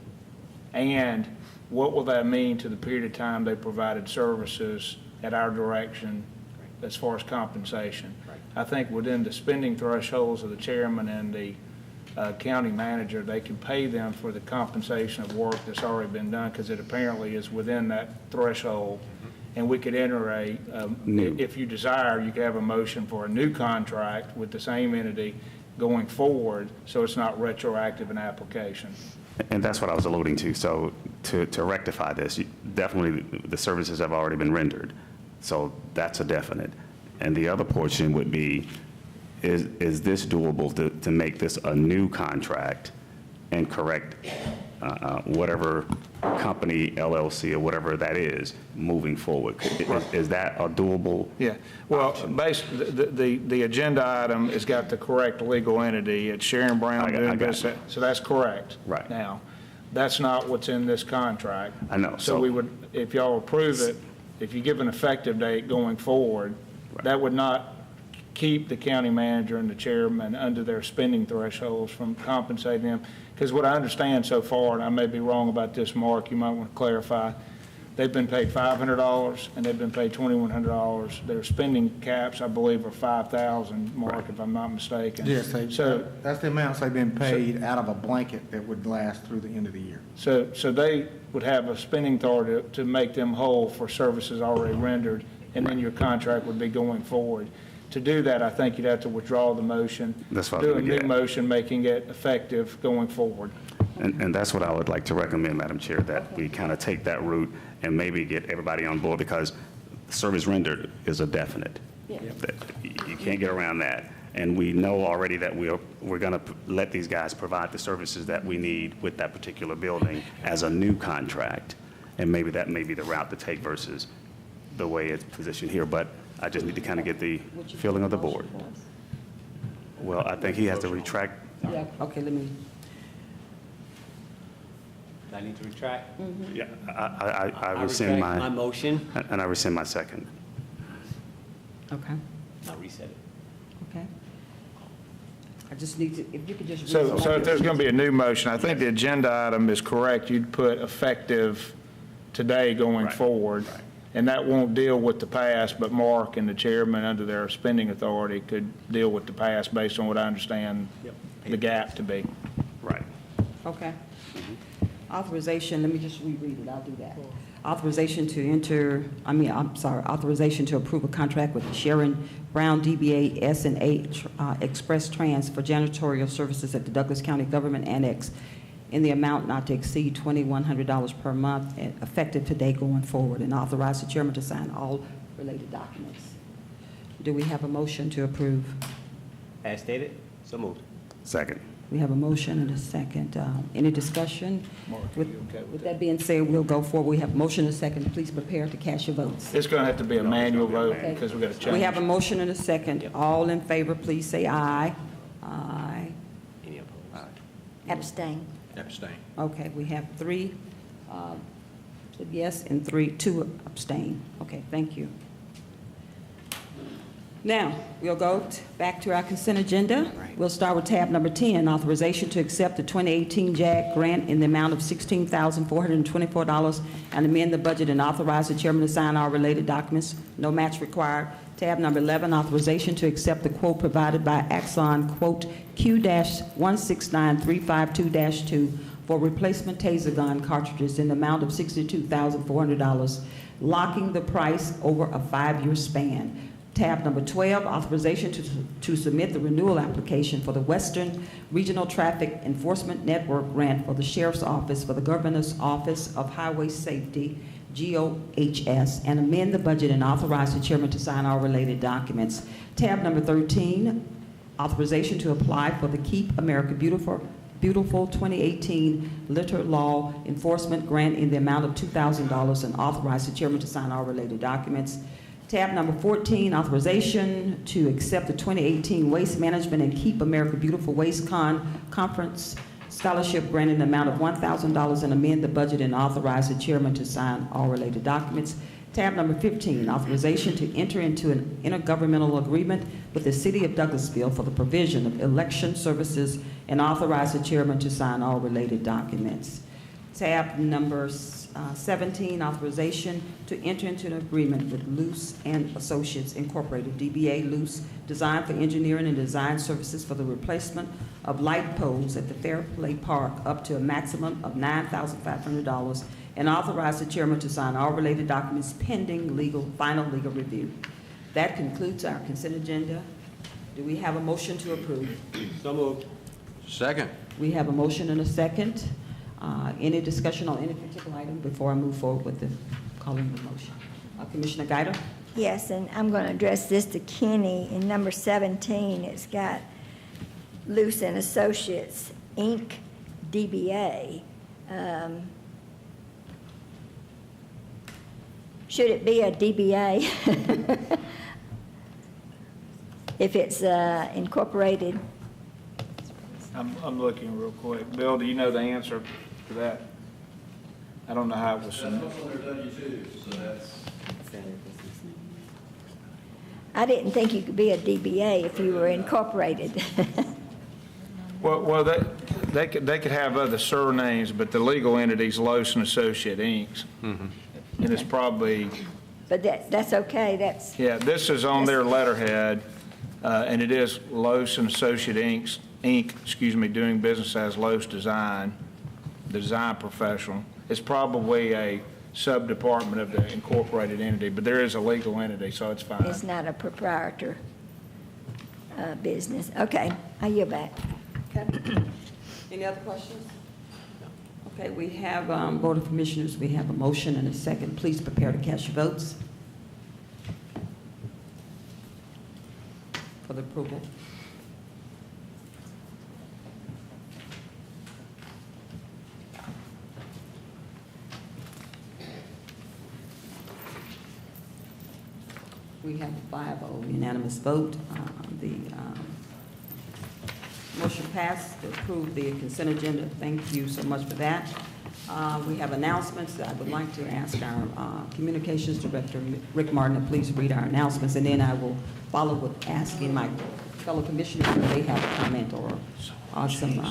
And what will that mean to the period of time they provided services at our direction as far as compensation? I think within the spending thresholds of the chairman and the county manager, they can pay them for the compensation of work that's already been done because it apparently is within that threshold. And we could enter if you desire, you could have a motion for a new contract with the same entity going forward, so it's not retroactive in application. And that's what I was alluding to. So to rectify this, definitely the services have already been rendered. So that's a definite. And the other portion would be, is this doable to make this a new contract and correct whatever company, LLC, or whatever that is, moving forward? Is that a doable? Yeah, well, basically, the agenda item has got the correct legal entity. It's Sharon Brown doing this, so that's correct. Right. Now, that's not what's in this contract. I know. So we would, if y'all approve it, if you give an effective date going forward, that would not keep the county manager and the chairman under their spending thresholds from compensating them. Because what I understand so far, and I may be wrong about this, Mark, you might want to clarify, they've been paid $500 and they've been paid $2,100. Their spending caps, I believe, are $5,000, Mark, if I'm not mistaken. Yes, So that's the amounts they've been paid out of a blanket that would last through the end of the year. So they would have a spending authority to make them whole for services already rendered, and then your contract would be going forward. To do that, I think you'd have to withdraw the motion. That's what I was do a gonna new get. motion, making it effective going forward. And that's what I would like to recommend, Madam Chair, that we kind of take that route and maybe get everybody on board, because service rendered is a definite. Yeah. That you can't get around that. And we know already that we're going to let these guys provide the services that we need with that particular building as a new contract. And maybe that may be the route to take versus the way it's positioned here. But I just need to kind of get the feeling of the board. Well, I think he has to retract. Yeah, okay, let me. I need to retract. Yeah, I rescind retract my motion. And I rescind my second. Okay, I'll reset it. okay. I just need to, if you could just. read So some if there's of going to be a new motion, I think the agenda item is correct. You'd put effective today going Right. forward. Right. And that won't deal with the past, but Mark and the chairman under their spending authority could deal with the past based on what I understand the gap to be. Right. Okay. Authorization, let me just reread it, I'll do that. Authorization to approve a contract with Sharon Brown, DBA S&A Express Trans for janitorial services at the Douglas County Government Annex in the amount not to exceed $2,100 per month, effective today going forward, and authorize the chairman to sign all related documents. Do we have a motion to approve? As stated, so moved. Second. We have a motion and a second. Any discussion? Mark, are you okay with With that being said, we'll go forward. We have a motion and a second. Please prepare to cast your votes. It's going to have to be a manual vote Okay. because we've got to change. We have a motion and a second. All in favor, please say aye. Aye. Any opposed? Abstain. Abstain. Okay, we have three yes and two abstain. Okay, thank you. Now, we'll go back to our consent agenda. We'll start with tab number 10, authorization to accept the 2018 JAG grant in the amount of $16,424 and amend the budget and authorize the chairman to sign all related documents. No match required. Tab number 11, authorization to accept the quote provided by Axon, quote Q-169352-2 for replacement taser gun cartridges in the amount of $62,400, locking the price over a 5-year span. Tab number 12, authorization to submit the renewal application for the Western Regional Traffic Enforcement Network grant for the Sheriff's Office for the Governor's Office of Highway Safety, GOHS, and amend the budget and authorize the chairman to sign all related documents. Tab number 13, authorization to apply for the Keep America Beautiful 2018 Litter Law Enforcement Grant in the amount of $2,000 and authorize the chairman to sign all related documents. Tab number 14, authorization to accept the 2018 Waste Management and Keep America Beautiful Waste Conference Scholarship Grant in the amount of $1,000 and amend the budget and authorize the chairman to sign all related documents. Tab number 15, authorization to enter into an intergovernmental agreement with the City of Douglasville for the provision of election services and authorize the chairman to sign all related documents. Tab number 17, authorization to enter into an agreement with Luce and Associates Incorporated, DBA Luce, Design for Engineering and Design Services for the replacement of light poles at the Fairplay Park up to a maximum of $9,500, and authorize the chairman to sign all related documents pending final legal review. That concludes our consent agenda. Do we have a motion to approve? So moved. Second. We have a motion and a second. Any discussion on any particular item before I move forward with the calling the motion? Commissioner Guider? Yes, and I'm going to address this to Kenny. In number 17, it's got Luce and Associates, Inc., DBA. Should it be a DBA? If it's incorporated? I'm looking real quick. Bill, do you know the answer to that? I don't know how it was submitted. I didn't think you could be a DBA if you were incorporated. Well, they could have other surnames, but the legal entity's Loos and Associate Inc. And it's probably, But that's okay, that's, yeah, this is on their letterhead, and it is Loos and Associate Inc., doing business as Loos Design, the design professional. It's probably a sub-department of the incorporated entity, but there is a legal entity, so it's fine. it's not a proprietor business. Okay, I yield back. Any other questions? Okay, we have, Board of Commissioners, we have a motion and a second. Please prepare to cast your votes for the approval. We have a 5-0 unanimous vote. The motion passed to approve the consent agenda. Thank you so much for that. We have announcements. I would like to ask our Communications Director, Rick Martin, to please read our announcements, and then I will follow with asking my fellow commissioners if they have a comment or some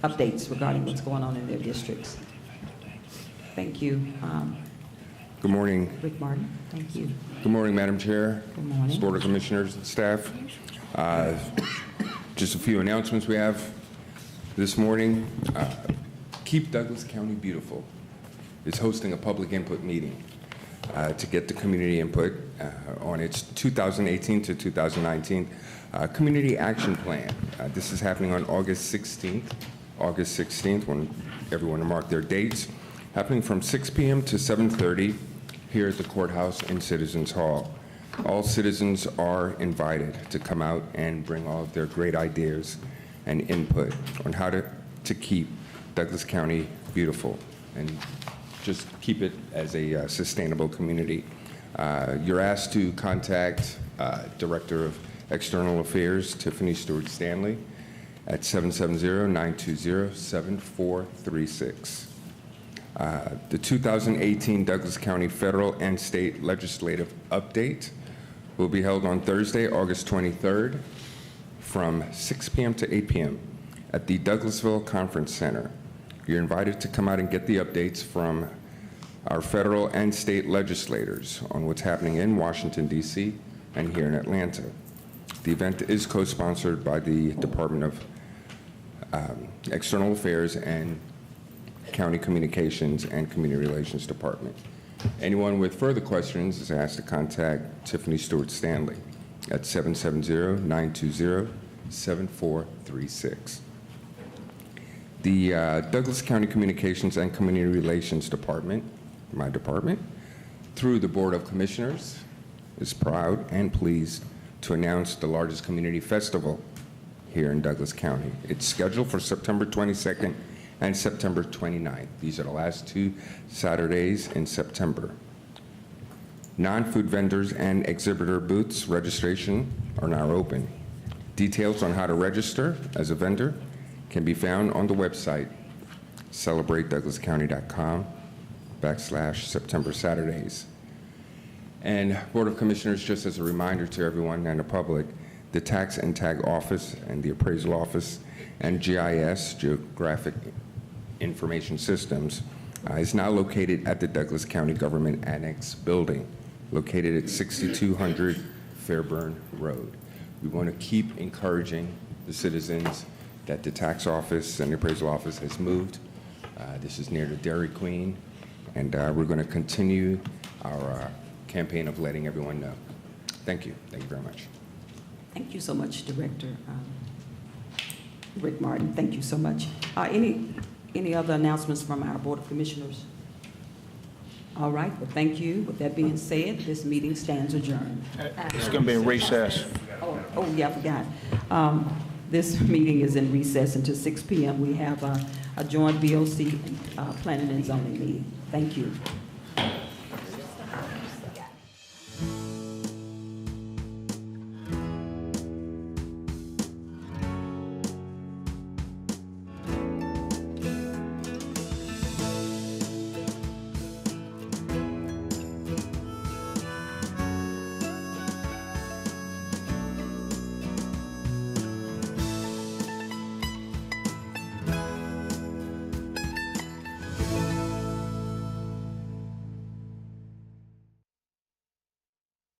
updates regarding what's going on in their districts. Thank you. Good morning. Rick Martin, thank you. Good morning, Madam Chair. Good morning. Board of Commissioners, staff. Just a few announcements we have this morning. Keep Douglas County Beautiful is hosting a public input meeting to get the community input on its 2018 to 2019 Community Action Plan. This is happening on August 16th, when everyone will mark their dates, happening from 6 p.m. to 7:30 here at the courthouse in Citizens Hall. All citizens are invited to come out and bring all of their great ideas and input on how to keep Douglas County beautiful and just keep it as a sustainable community. You're asked to contact Director of External Affairs, Tiffany Stewart-Stanley, at 770-920-7436. The 2018 Douglas County federal and state legislative update will be held on Thursday, August 23rd, from 6 p.m. to 8 p.m. at the Douglasville Conference Center. You're invited to come out and get the updates from our federal and state legislators on what's happening in Washington, D.C. and here in Atlanta. The event is co-sponsored by the Department of External Affairs and County Communications and Community Relations Department. Anyone with further questions is asked to contact Tiffany Stewart Stanley at 770-920-7436. The Douglas County Communications and Community Relations Department, my department, through the Board of Commissioners, is proud and pleased to announce the largest community festival here in Douglas County. It's scheduled for September 22nd and September 29th. These are the last 2 Saturdays in September. Non-food vendors and exhibitor booths registration are now open. Details on how to register as a vendor can be found on the website celebratedouglascounty.com/September Saturdays. And Board of Commissioners, just as a reminder to everyone and the public, the Tax and Tag Office and the Appraisal Office and GIS, Geographic Information Systems, is now located at the Douglas County Government Annex Building, located at 6200 Fairburn Road. We want to keep encouraging the citizens that the Tax Office and the Appraisal Office has moved. This is near the Dairy Queen, and we're going to continue our campaign of letting everyone know. Thank you. Thank you very much. Thank you so much, Director Rick Martin. Thank you so much. Any other announcements from our Board of Commissioners? All right, well, thank you. With that being said, this meeting stands adjourned. It's going to be in recess. Oh, yeah, I forgot. This meeting is in recess until 6 p.m. We have a joint BOC Planning and Zoning meeting. Thank you.